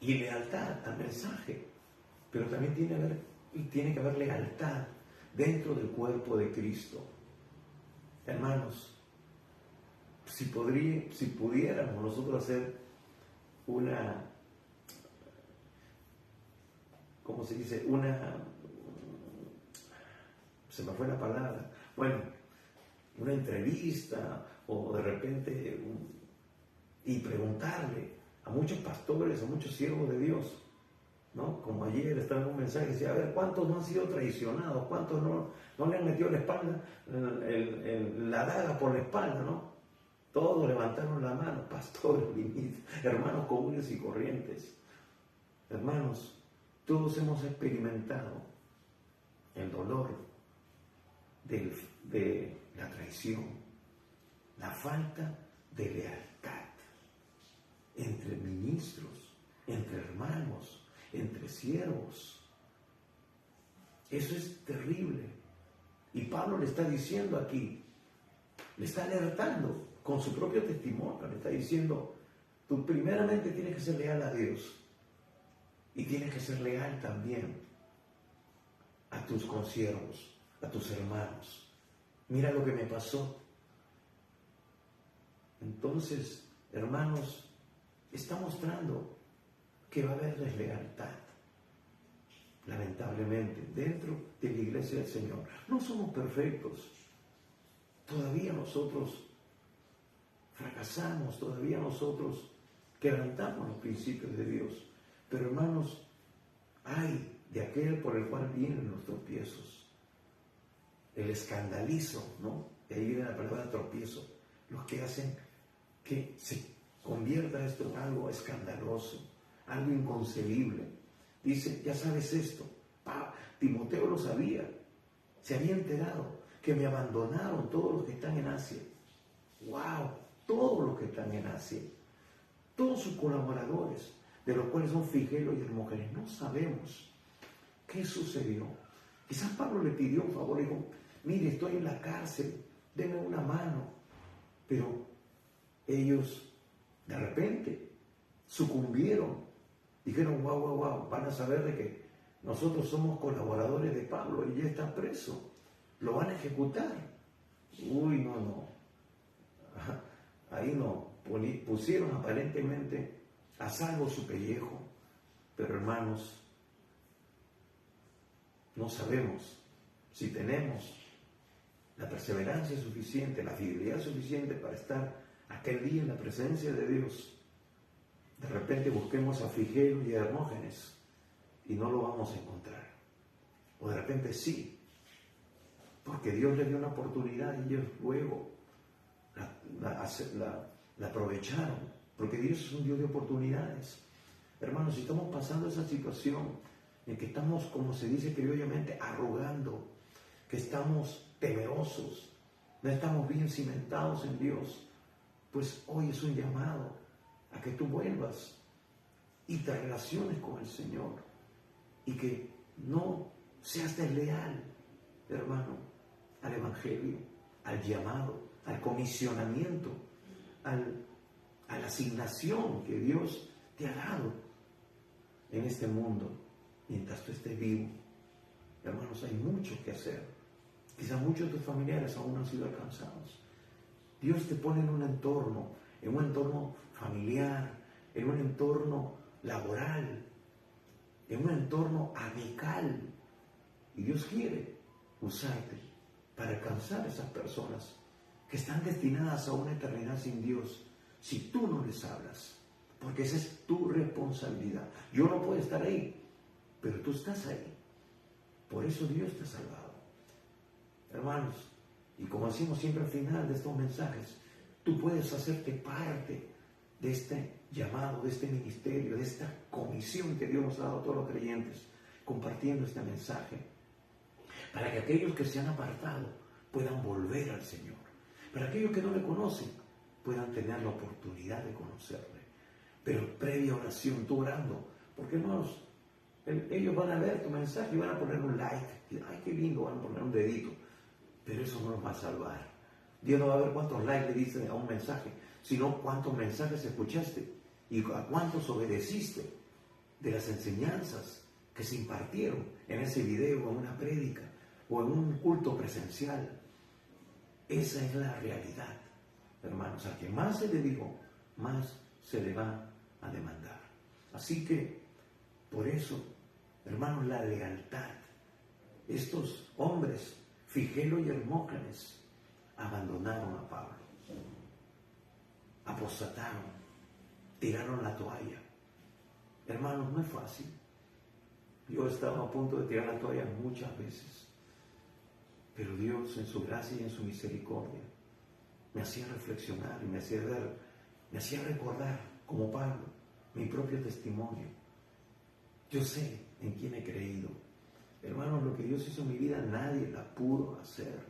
A: y lealtad al mensaje, pero también tiene que haber lealtad dentro del cuerpo de Cristo. Hermanos, si pudiéramos nosotros hacer ¿cómo se dice? Se me fue la palabra. Bueno, una entrevista o de repente y preguntarle a muchos pastores, a muchos siervos de Dios, ¿no? Como ayer estaba en un mensaje, decía, a ver, ¿cuántos no han sido traicionados? ¿Cuántos no le han metido la espalda, la daga por la espalda, ¿no? Todos levantaron la mano, pastores, hermanos comunes y corrientes. Hermanos, todos hemos experimentado el dolor de la traición, la falta de lealtad entre ministros, entre hermanos, entre siervos. Eso es terrible. Y Pablo le está diciendo aquí, le está alertando con su propio testimonio, le está diciendo, tú primeramente tienes que ser leal a Dios y tienes que ser leal también a tus consiervos, a tus hermanos. Mira lo que me pasó. Entonces, hermanos, está mostrando que va a haber deslealtad, lamentablemente, dentro de la iglesia del Señor. No somos perfectos. Todavía nosotros fracasamos, todavía nosotros quebrantamos los principios de Dios. Pero hermanos, hay de aquel por el cual vienen los tropiezos, el escandalizo, ¿no? De ahí viene la palabra tropiezo, los que hacen que se convierta esto en algo escandaloso, algo inconcebible. Dice, ya sabes esto, Timoteo lo sabía, se había enterado que me abandonaron todos los que están en Asia. ¡Wow! Todos los que están en Asia, todos sus colaboradores, de los cuales son Figelo y Hermógenes. No sabemos qué sucedió. Quizás Pablo le pidió un favor, dijo, mire, estoy en la cárcel, denme una mano. Pero ellos de repente sucumbieron, dijeron, wow, van a saber de que nosotros somos colaboradores de Pablo y ya está preso, lo van a ejecutar. Uy, no. Ahí no, pusieron aparentemente a salvo su pellejo, pero hermanos, no sabemos si tenemos la perseverancia suficiente, la fidelidad suficiente para estar aquel día en la presencia de Dios. De repente busquemos a Figelo y a Hermógenes y no lo vamos a encontrar. O de repente sí, porque Dios les dio una oportunidad y ellos luego la aprovecharon, porque Dios es un Dios de oportunidades. Hermanos, si estamos pasando esa situación en que estamos, como se dice criollamente, arrugando, que estamos temerosos, no estamos bien cimentados en Dios, pues hoy es un llamado a que tú vuelvas y te relaciones con el Señor y que no seas desleal, hermano, al Evangelio, al llamado, al comisionamiento, a la asignación que Dios te ha dado en este mundo mientras tú estés vivo. Hermanos, hay mucho que hacer. Quizá muchos de tus familiares aún no han sido alcanzados. Dios te pone en un entorno familiar, en un entorno laboral, en un entorno amical. Y Dios quiere usarte para alcanzar a esas personas que están destinadas a una eternidad sin Dios, si tú no les hablas, porque esa es tu responsabilidad. Yo no puedo estar ahí, pero tú estás ahí. Por eso Dios te ha salvado. Hermanos, y como decimos siempre al final de estos mensajes, tú puedes hacerte parte de este llamado, de este ministerio, de esta comisión que Dios nos ha dado a todos los creyentes, compartiendo este mensaje, para que aquellos que se han apartado puedan volver al Señor, para aquellos que no le conocen puedan tener la oportunidad de conocerle. Pero previa oración, tú orando, porque hermanos, ellos van a ver tu mensaje y van a poner un like, y, ay, qué lindo, van a poner un dedito, pero eso no los va a salvar. Dios no va a ver cuántos likes le diste a un mensaje, sino cuántos mensajes escuchaste y a cuántos obedeciste de las enseñanzas que se impartieron en ese video, en una prédica o en un culto presencial. Esa es la realidad, hermanos. Al que más se le dijo, más se le va a demandar. Así que, por eso, hermanos, la lealtad. Estos hombres, Figelo y Hermógenes, abandonaron a Pablo, apostataron, tiraron la toalla. Hermanos, no es fácil. Yo estaba a punto de tirar la toalla muchas veces, pero Dios en su gracia y en su misericordia me hacía reflexionar y me hacía recordar, como Pablo, mi propio testimonio. Yo sé en quién he creído. Hermanos, lo que Dios hizo en mi vida nadie la pudo hacer.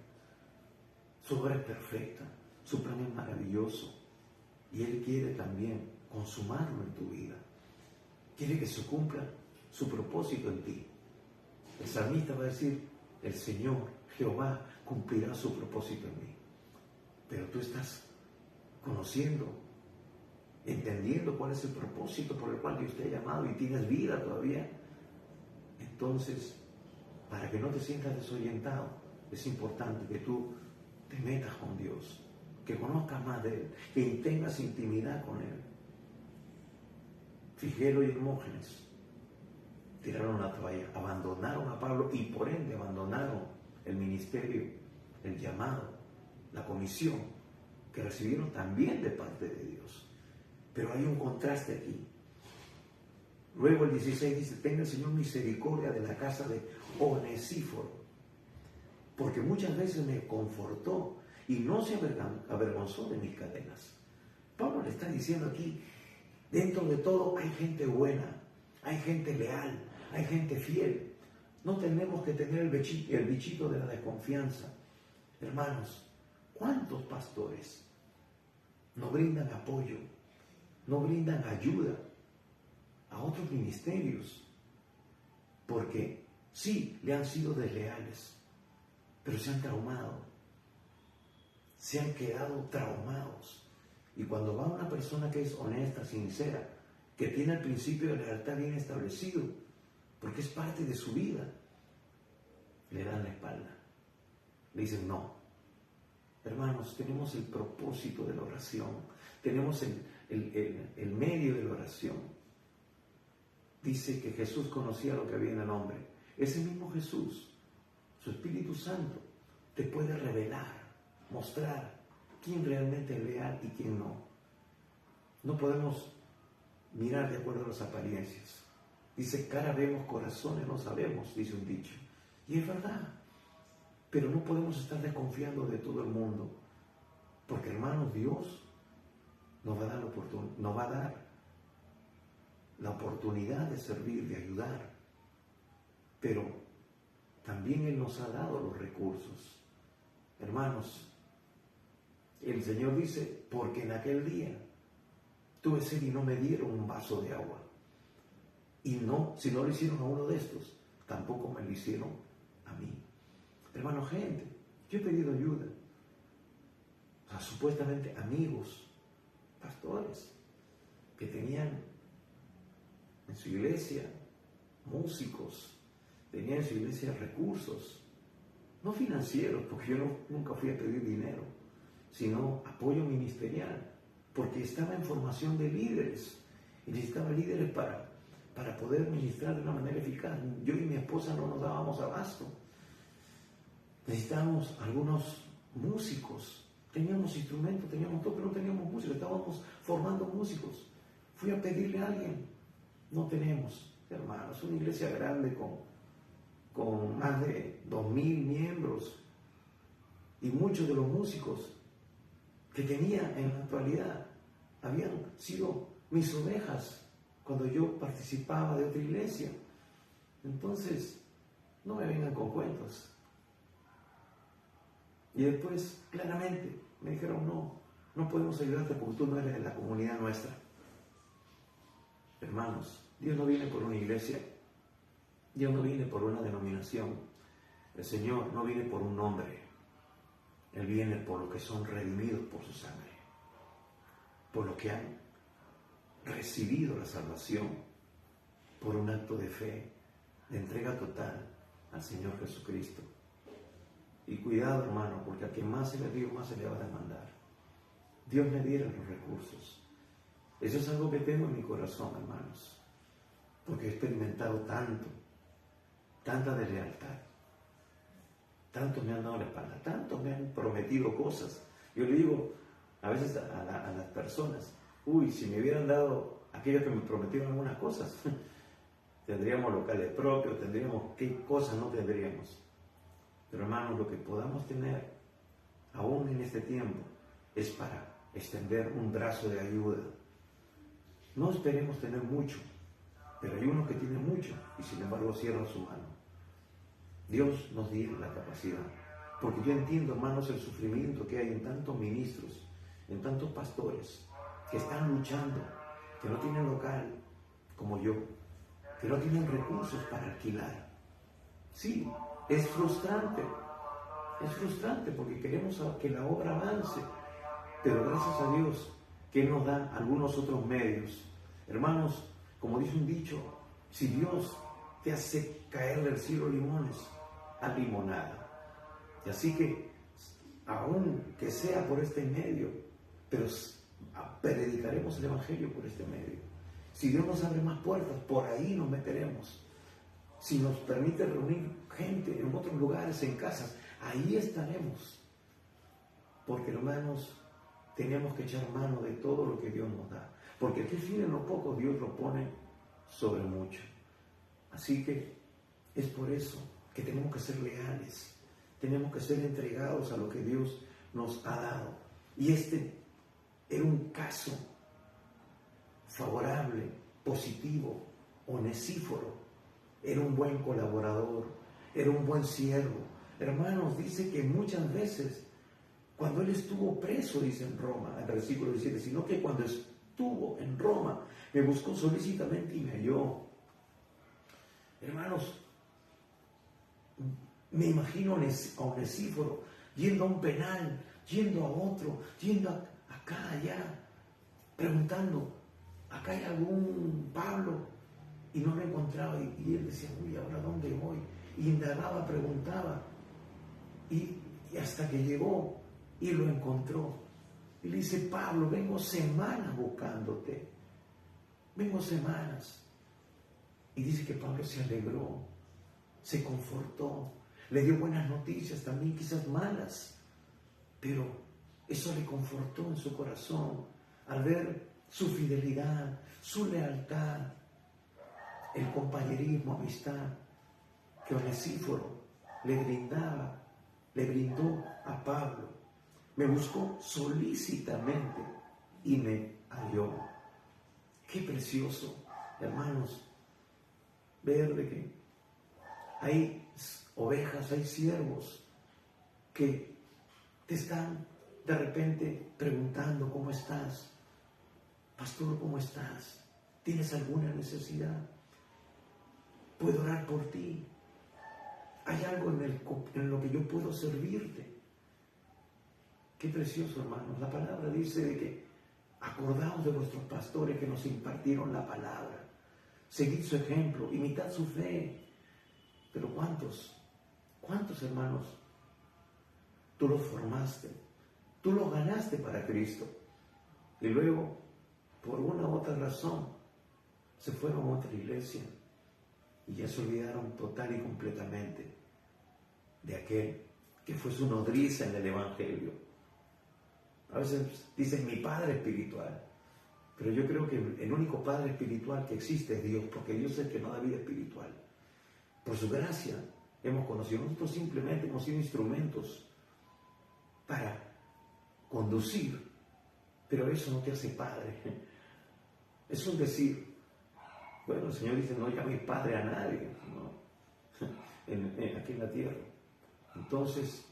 A: Su obra es perfecta, su plan es maravilloso y Él quiere también consumarlo en tu vida. Quiere que se cumpla su propósito en ti. El salmista va a decir, el Señor, Jehová, cumplirá su propósito en mí. Pero tú estás conociendo, entendiendo cuál es el propósito por el cual Dios te ha llamado y tienes vida todavía. Entonces, para que no te sientas desorientado, es importante que tú te metas con Dios, que conozcas más de Él, que tengas intimidad con Él. Figelo y Hermógenes tiraron la toalla, abandonaron a Pablo y por ende abandonaron el ministerio, el llamado, la comisión que recibieron también de parte de Dios. Pero hay un contraste aquí. Luego el 16 dice, tenga el Señor misericordia de la casa de Onesíforo, porque muchas veces me confortó y no se avergonzó de mis cadenas. Pablo le está diciendo aquí, dentro de todo hay gente buena, hay gente leal, hay gente fiel. No tenemos que tener el bichito de la desconfianza. Hermanos, ¿cuántos pastores no brindan apoyo, no brindan ayuda a otros ministerios? Porque sí, le han sido desleales, pero se han traumado, se han quedado traumados. Y cuando va una persona que es honesta, sincera, que tiene el principio de lealtad bien establecido, porque es parte de su vida, le dan la espalda, le dicen no. Hermanos, tenemos el propósito de la oración, tenemos el medio de la oración. Dice que Jesús conocía lo que había en el hombre. Ese mismo Jesús, su Espíritu Santo, te puede revelar, mostrar quién realmente es leal y quién no. No podemos mirar de acuerdo a las apariencias. Dice, cara vemos, corazones no sabemos, dice un dicho. Y es verdad. Pero no podemos estar desconfiando de todo el mundo. Porque, hermanos, Dios nos va a dar la oportunidad de servir, de ayudar. Pero también Él nos ha dado los recursos. Hermanos, el Señor dice, porque en aquel día tuve sed y no me dieron un vaso de agua. Y no, si no lo hicieron a uno de estos, tampoco me lo hicieron a mí. Hermano, gente, yo he pedido ayuda. O sea, supuestamente amigos, pastores, que tenían en su iglesia músicos, tenía en su iglesia recursos, no financieros, porque yo nunca fui a pedir dinero, sino apoyo ministerial, porque estaba en formación de líderes y necesitaba líderes para poder ministrar de una manera eficaz. Yo y mi esposa no nos dábamos abasto. Necesitábamos algunos músicos. Teníamos instrumentos, teníamos todo, pero no teníamos músicos. Estábamos formando músicos. Fui a pedirle a alguien. No tenemos, hermanos, una iglesia grande con más de 2,000 miembros. Y muchos de los músicos que tenía en la actualidad habían sido mis ovejas cuando yo participaba de otra iglesia. Entonces, no me vengan con cuentos. Y después, claramente, me dijeron, no podemos ayudarte porque tú no eres de la comunidad nuestra. Hermanos, Dios no viene por una iglesia, Dios no viene por una denominación, el Señor no viene por un nombre, Él viene por los que son redimidos por su sangre, por los que han recibido la salvación por un acto de fe, de entrega total al Señor Jesucristo. Y cuidado, hermano, porque a quien más se le dio, más se le va a demandar. Dios me diera los recursos. Eso es algo que tengo en mi corazón, hermanos, porque he experimentado tanta deslealtad. Tantos me han dado la espalda, tantos me han prometido cosas. Yo le digo a veces a las personas, si me hubieran dado aquellos que me prometieron algunas cosas, tendríamos locales propios, qué cosas no tendríamos. Pero hermanos, lo que podamos tener aún en este tiempo es para extender un brazo de ayuda. No esperemos tener mucho, pero hay unos que tienen mucho y sin embargo cierran su mano. Dios nos dio la capacidad, porque yo entiendo, hermanos, el sufrimiento que hay en tantos ministros, en tantos pastores que están luchando, que no tienen local como yo, que no tienen recursos para alquilar. Sí, es frustrante porque queremos que la obra avance, pero gracias a Dios que Él nos da algunos otros medios. Hermanos, como dice un dicho, si Dios te hace caer del cielo limones, a limonada. Y así que, aun que sea por este medio, pero predicaremos el Evangelio por este medio. Si Dios nos abre más puertas, por ahí nos meteremos. Si nos permite reunir gente en otros lugares, en casas, ahí estaremos. Porque, hermanos, tenemos que echar mano de todo lo que Dios nos da. Porque el que fiel en lo poco, Dios lo pone sobre mucho. Así que es por eso que tenemos que ser leales, tenemos que ser entregados a lo que Dios nos ha dado. Y este era un caso favorable, positivo. Onesíforo era un buen colaborador, era un buen siervo. Hermanos, dice que muchas veces, cuando él estuvo preso, dice en Roma, en el versículo 17, sino que cuando estuvo en Roma, me buscó solícitamente y me halló. Hermanos, me imagino a Onesíforo yendo a un penal, yendo a otro, yendo acá, allá, preguntando, acá hay algún Pablo, y no lo encontraba, y él decía, ¿ahora dónde voy? Y indagaba, preguntaba, y hasta que llegó y lo encontró. Y le dice, Pablo, vengo semanas buscándote, vengo semanas. Y dice que Pablo se alegró, se confortó, le dio buenas noticias, también quizás malas, pero eso le confortó en su corazón al ver su fidelidad, su lealtad, el compañerismo, amistad que Onesíforo le brindó a Pablo. Me buscó solícitamente y me halló. Qué precioso, hermanos, ver de que hay ovejas, hay siervos que te están de repente preguntando, ¿cómo estás? Pastor, ¿cómo estás? ¿Tienes alguna necesidad? ¿Puedo orar por ti? ¿Hay algo en lo que yo puedo servirte? Qué precioso, hermanos. La palabra dice de que acordaos de vuestros pastores que nos impartieron la palabra. Seguid su ejemplo, imitad su fe. Pero ¿cuántos hermanos tú los formaste? Tú los ganaste para Cristo. Y luego, por una u otra razón, se fueron a otra iglesia y ya se olvidaron total y completamente de aquel que fue su nodriza en el Evangelio. A veces dicen mi padre espiritual, pero yo creo que el único padre espiritual que existe es Dios, porque Dios es el que nos da vida espiritual. Por su gracia hemos conocido, nosotros simplemente hemos sido instrumentos para conducir, pero eso no te hace padre. Es un decir. Bueno, el Señor dice, no llames padre a nadie, ¿no? Aquí en la tierra. Entonces,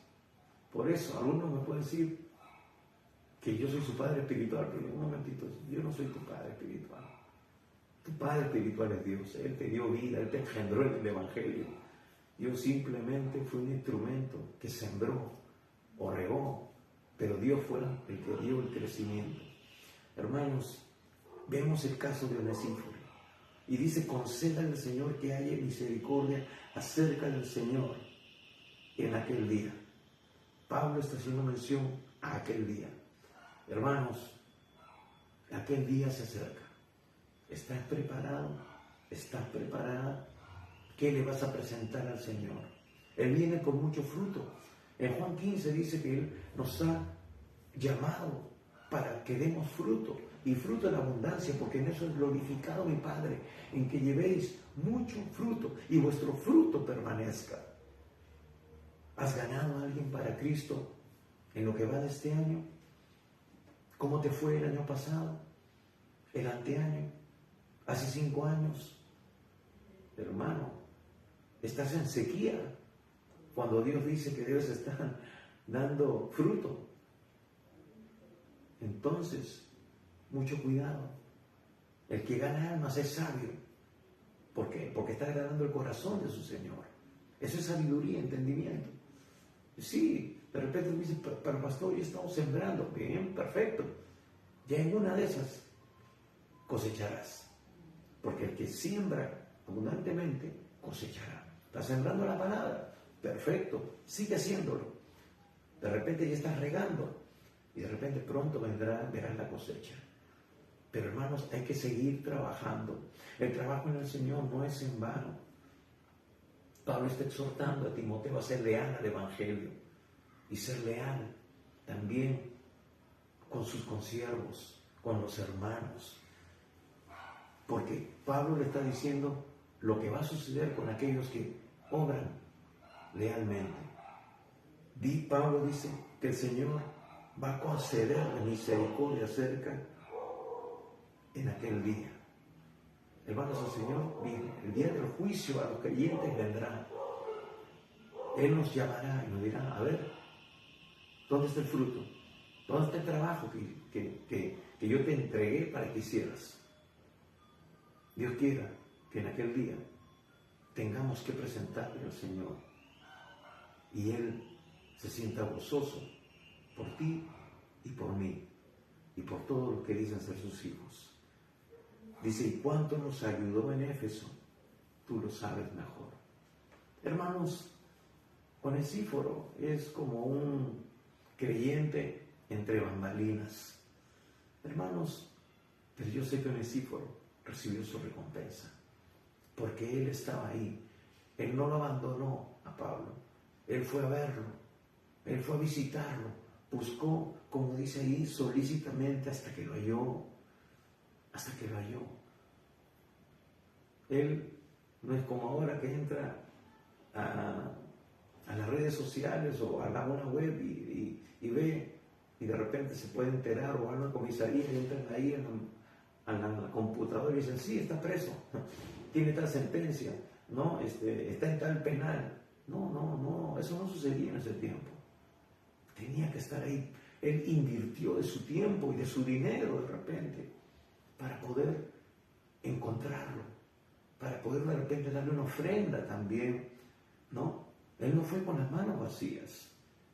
A: por eso, algunos me pueden decir que yo soy su padre espiritual, pero un momentito, yo no soy tu padre espiritual. Tu padre espiritual es Dios, Él te dio vida, Él te engendró en el Evangelio. Yo simplemente fui un instrumento que sembró o regó, pero Dios fue el que dio el crecimiento. Hermanos, vemos el caso de Onesíforo. Y dice, concédale al Señor que haya misericordia acerca del Señor en aquel día. Pablo está haciendo mención a aquel día. Hermanos, aquel día se acerca. ¿Estás preparado? ¿Estás preparada? ¿Qué le vas a presentar al Señor? Él viene con mucho fruto. En Juan 15 dice que Él nos ha llamado para que demos fruto, y fruto en abundancia, porque en eso es glorificado mi Padre, en que llevéis mucho fruto y vuestro fruto permanezca. ¿Has ganado a alguien para Cristo en lo que va de este año? ¿Cómo te fue el año pasado? ¿El anteaño? ¿Hace 5 años? Hermano, estás en sequía cuando Dios dice que debes estar dando fruto. Entonces, mucho cuidado. El que gana almas es sabio. ¿Por qué? Porque está agradando el corazón de su Señor. Eso es sabiduría, entendimiento. Sí, de repente me dice, pero pastor, ya estamos sembrando. Bien, perfecto. Ya en una de esas cosecharás. Porque el que siembra abundantemente cosechará. ¿Estás sembrando la palabra? Perfecto, sigue haciéndolo. De repente ya estás regando. Y de repente pronto verás la cosecha. Pero hermanos, hay que seguir trabajando. El trabajo en el Señor no es en vano. Pablo está exhortando a Timoteo a ser leal al Evangelio y ser leal también con sus consiervos, con los hermanos. Porque Pablo le está diciendo lo que va a suceder con aquellos que obran lealmente. Pablo dice que el Señor va a conceder la misericordia cerca en aquel día. Hermanos, el Señor viene. El día del juicio a los creyentes vendrá. Él nos llamará y nos dirá, a ver, ¿dónde está el fruto? ¿Dónde está el trabajo que yo te entregué para que hicieras? Dios quiera que en aquel día tengamos que presentarle al Señor y Él se sienta gozoso por ti y por mí y por todos los que dicen ser sus hijos. Dice, ¿y cuánto nos ayudó en Éfeso? Tú lo sabes mejor. Hermanos, Onesíforo es como un creyente entre bambalinas. Hermanos, pero yo sé que Onesíforo recibió su recompensa, porque él estaba ahí. Él no lo abandonó a Pablo. Él fue a verlo, él fue a visitarlo, buscó, como dice ahí, solícitamente hasta que lo halló. Hasta que lo halló. Él no es como ahora que entra a las redes sociales o a la una web y ve, y de repente se puede enterar, o a una comisaría y entran ahí a la computadora y dicen, sí, está preso, tiene tal sentencia, ¿no? Está en tal penal. No, eso no sucedía en ese tiempo. Tenía que estar ahí. Él invirtió de su tiempo y de su dinero de repente para poder encontrarlo, para poder de repente darle una ofrenda también, ¿no? Él no fue con las manos vacías,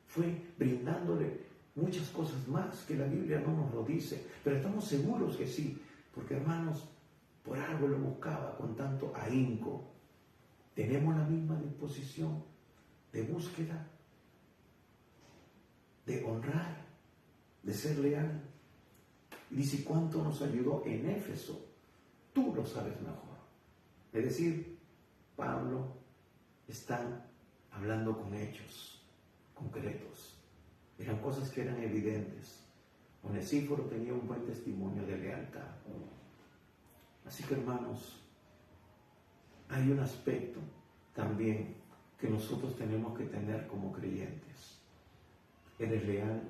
A: fue brindándole muchas cosas más que la Biblia no nos lo dice, pero estamos seguros que sí, porque hermanos, por algo lo buscaba con tanto ahínco. tenemos la misma disposición de búsqueda, de honrar, de ser leal. Y dice, ¿cuánto nos ayudó en Éfeso? Tú lo sabes mejor. Es decir, Pablo está hablando con hechos concretos. Eran cosas que eran evidentes. Onesíforo tenía un buen testimonio de lealtad. Así que, hermanos, hay un aspecto también que nosotros tenemos que tener como creyentes. ¿Eres leal?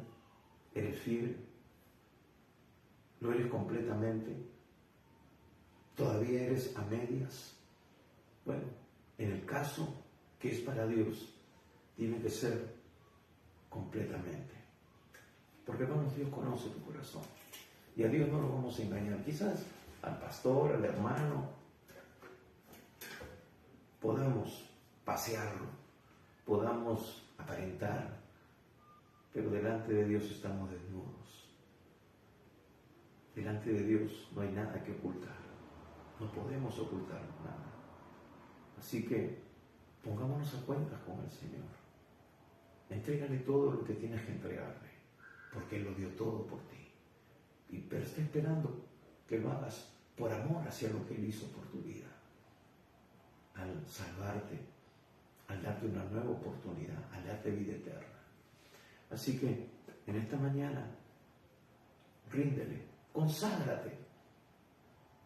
A: ¿Eres fiel? ¿Lo eres completamente? ¿Todavía eres a medias? Bueno, en el caso que es para Dios, tiene que ser completamente. Porque, hermanos, Dios conoce tu corazón. Y a Dios no lo vamos a engañar. Quizás al pastor, al hermano, podamos pasearlo, podamos aparentar, pero delante de Dios estamos desnudos. Delante de Dios no hay nada que ocultar. No podemos ocultar nada. Así que pongámonos a cuentas con el Señor. Entrégale todo lo que tienes que entregarle, porque Él lo dio todo por ti. Pero está esperando que lo hagas por amor hacia lo que Él hizo por tu vida. Al salvarte, al darte una nueva oportunidad, al darte vida eterna. Así que en esta mañana, ríndele, conságrate,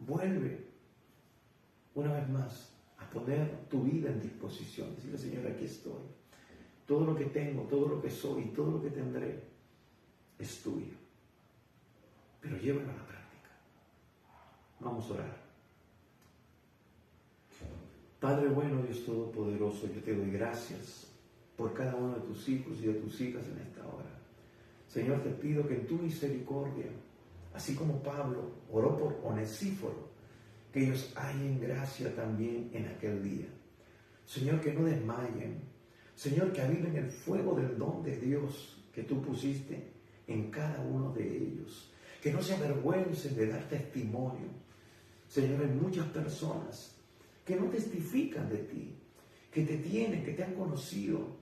A: vuelve una vez más a poner tu vida en disposición. Decirle, Señor, aquí estoy. Todo lo que tengo, todo lo que soy y todo lo que tendré es tuyo. Pero llévalo a la práctica. Vamos a orar. Padre bueno, Dios Todopoderoso, yo te doy gracias por cada uno de tus hijos y de tus hijas en esta hora. Señor, te pido que en tu misericordia, así como Pablo oró por Onesíforo, que ellos hallen gracia también en aquel día. Señor, que no desmayen. Señor, que aviven el fuego del don de Dios que tú pusiste en cada uno de ellos. Que no se avergüencen de dar testimonio. Señor, hay muchas personas que no testifican de ti, que te tienen, que te han conocido,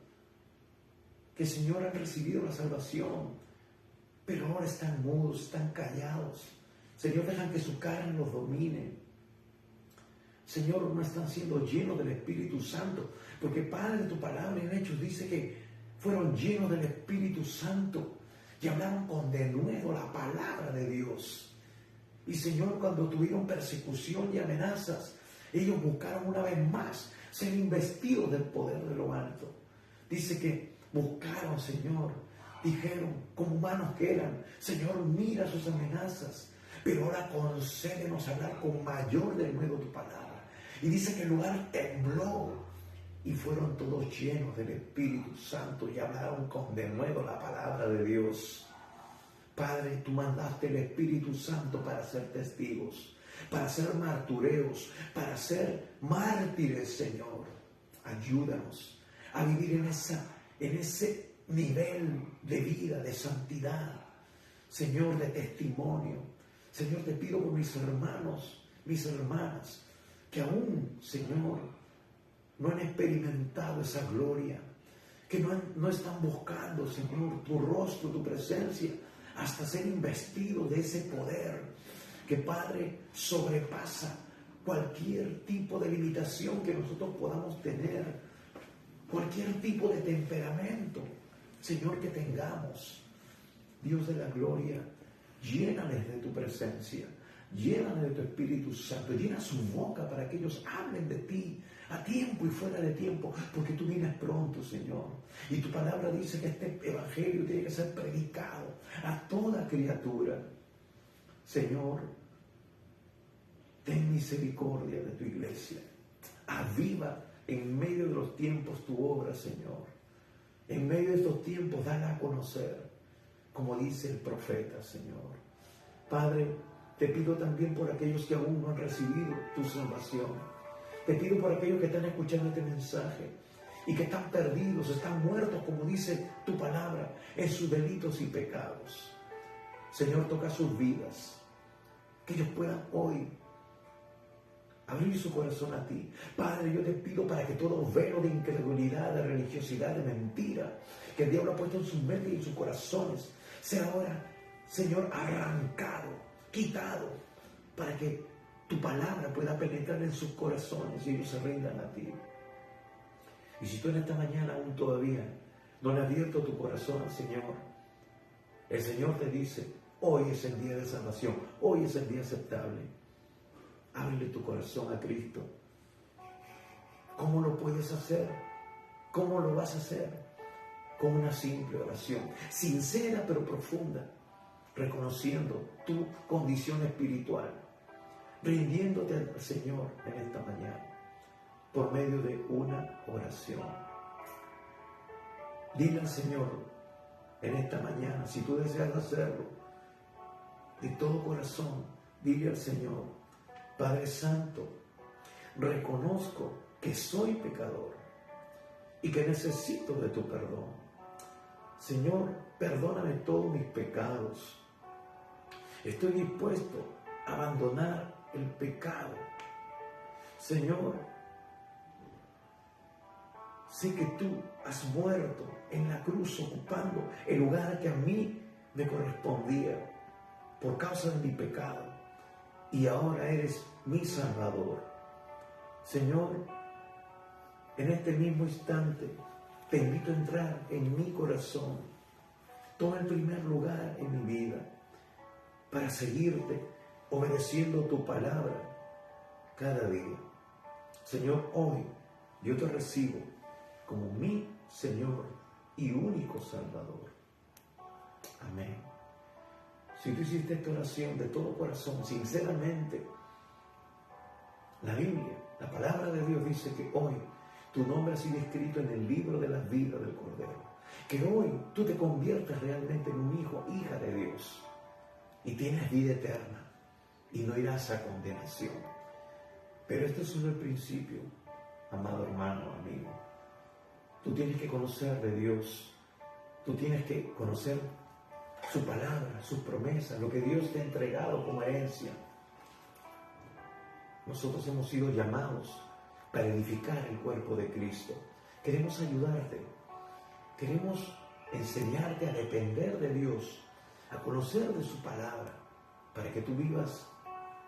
A: que, Señor, han recibido la salvación, pero ahora están mudos, están callados. Señor, dejan que su carne los domine. Señor, no están siendo llenos del Espíritu Santo, porque Padre, tu palabra en Hechos dice que fueron llenos del Espíritu Santo y hablaron con denuedo la palabra de Dios. Y, Señor, cuando tuvieron persecución y amenazas, ellos buscaron una vez más ser investidos del poder de lo alto. Dice que buscaron, Señor, dijeron, como humanos que eran, Señor, mira sus amenazas, pero ahora concédenos hablar con mayor denuedo tu palabra. Y dice que el lugar tembló y fueron todos llenos del Espíritu Santo y hablaron con denuedo la palabra de Dios. Padre, tú mandaste el Espíritu Santo para ser testigos, para ser martureos, para ser mártires, Señor. Ayúdanos a vivir en ese nivel de vida, de santidad, Señor, de testimonio. Señor, te pido por mis hermanos, mis hermanas, que aún, Señor, no han experimentado esa gloria, que no están buscando, Señor, tu rostro, tu presencia, hasta ser investidos de ese poder que, Padre, sobrepasa cualquier tipo de limitación que nosotros podamos tener, cualquier tipo de temperamento, Señor, que tengamos. Dios de la gloria, llénales de tu presencia, llénales de tu Espíritu Santo, llena su boca para que ellos hablen de ti a tiempo y fuera de tiempo, porque tú vienes pronto, Señor. Y tu palabra dice que este evangelio tiene que ser predicado a toda criatura. Señor, ten misericordia de tu iglesia. Aviva en medio de los tiempos tu obra, Señor. En medio de estos tiempos, dala a conocer, como dice el profeta, Señor. Padre, te pido también por aquellos que aún no han recibido tu salvación. Te pido por aquellos que están escuchando este mensaje y que están perdidos, están muertos, como dice tu palabra, en sus delitos y pecados. Señor, toca sus vidas, que ellos puedan hoy abrir su corazón a ti. Padre, yo te pido para que todo velo de incredulidad, de religiosidad, de mentira, que el diablo ha puesto en sus mentes y en sus corazones, sea ahora, Señor, arrancado, quitado, para que tu palabra pueda penetrar en sus corazones y ellos se rindan a ti. Y si tú en esta mañana aún todavía no le has abierto tu corazón al Señor, el Señor te dice, hoy es el día de salvación, hoy es el día aceptable. Ábrele tu corazón a Cristo. ¿Cómo lo puedes hacer? ¿Cómo lo vas a hacer? Con una simple oración, sincera pero profunda, reconociendo tu condición espiritual, rindiéndote al Señor en esta mañana, por medio de una oración. Dile al Señor en esta mañana, si tú deseas hacerlo, de todo corazón, dile al Señor, Padre Santo, reconozco que soy pecador y que necesito de tu perdón. Señor, perdóname todos mis pecados. Estoy dispuesto a abandonar el pecado. Señor, sé que tú has muerto en la cruz ocupando el lugar que a mí me correspondía por causa de mi pecado. Y ahora eres mi Salvador. Señor, en este mismo instante te invito a entrar en mi corazón. Toma el primer lugar en mi vida para seguirte, obedeciendo tu palabra cada día. Señor, hoy yo te recibo como mi Señor y único Salvador. Amén. Si tú hiciste esta oración de todo corazón, sinceramente, la Biblia, la palabra de Dios dice que hoy tu nombre ha sido escrito en el libro de la vida del Cordero. Que hoy tú te conviertas realmente en un hijo, hija de Dios. Y tienes vida eterna. Y no irás a condenación. Pero esto es solo el principio, amado hermano, amigo. Tú tienes que conocer de Dios. Tú tienes que conocer su palabra, sus promesas, lo que Dios te ha entregado como herencia. Nosotros hemos sido llamados para edificar el cuerpo de Cristo. Queremos ayudarte. Queremos enseñarte a depender de Dios, a conocer de su palabra, para que tú vivas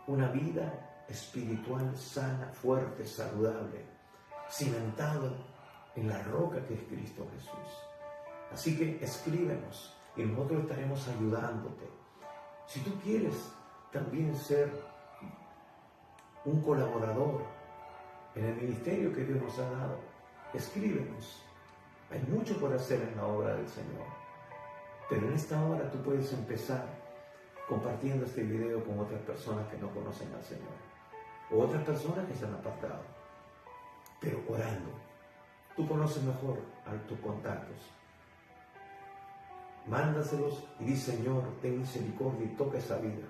A: una vida espiritual sana, fuerte, saludable, cimentada en la roca que es Cristo Jesús. Así que escríbenos y nosotros estaremos ayudándote. Si tú quieres también ser un colaborador en el ministerio que Dios nos ha dado, escríbenos. Hay mucho por hacer en la obra del Señor. Pero en esta hora tú puedes empezar compartiendo este video con otras personas que no conocen al Señor. O otras personas que se han apartado. Pero orando. Tú conoces mejor a tus contactos. Mándaselos y di, Señor, ten misericordia y toca esa vida.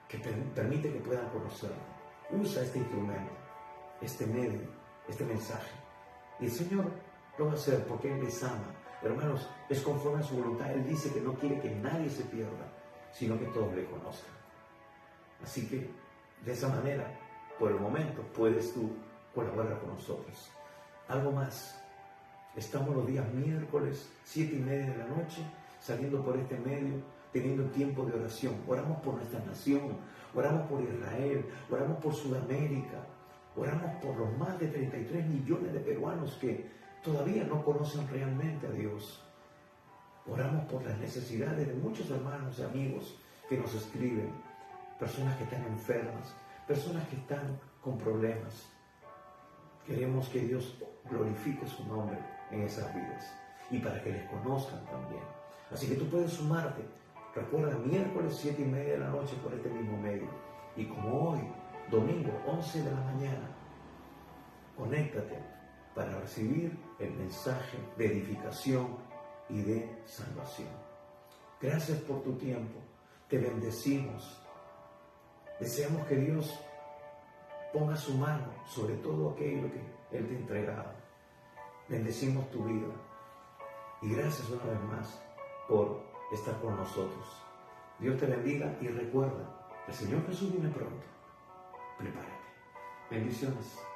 A: Que permite que puedan conocerte. Usa este instrumento, este medio, este mensaje. Y el Señor lo va a hacer porque Él les ama. Hermanos, es conforme a su voluntad. Él dice que no quiere que nadie se pierda, sino que todos le conozcan. Así que, de esa manera, por el momento, puedes tú colaborar con nosotros. Algo más. Estamos los días miércoles, 7:30 de la noche, saliendo por este medio, teniendo tiempo de oración. Oramos por nuestra nación, oramos por Israel, oramos por Sudamérica, oramos por los más de 33 millones de peruanos que todavía no conocen realmente a Dios. Oramos por las necesidades de muchos hermanos y amigos que nos escriben, personas que están enfermas, personas que están con problemas. Queremos que Dios glorifique su nombre en esas vidas y para que les conozcan también. Así que tú puedes sumarte. Recuerda, miércoles 7:30 de la noche por este mismo medio. Y como hoy, domingo 11 de la mañana, conéctate para recibir el mensaje de edificación y de salvación. Gracias por tu tiempo. Te bendecimos. Deseamos que Dios ponga su mano sobre todo aquello que Él te ha entregado. Bendecimos tu vida. Y gracias una vez más por estar con nosotros. Dios te bendiga y recuerda, el Señor Jesús viene pronto. Prepárate. Bendiciones.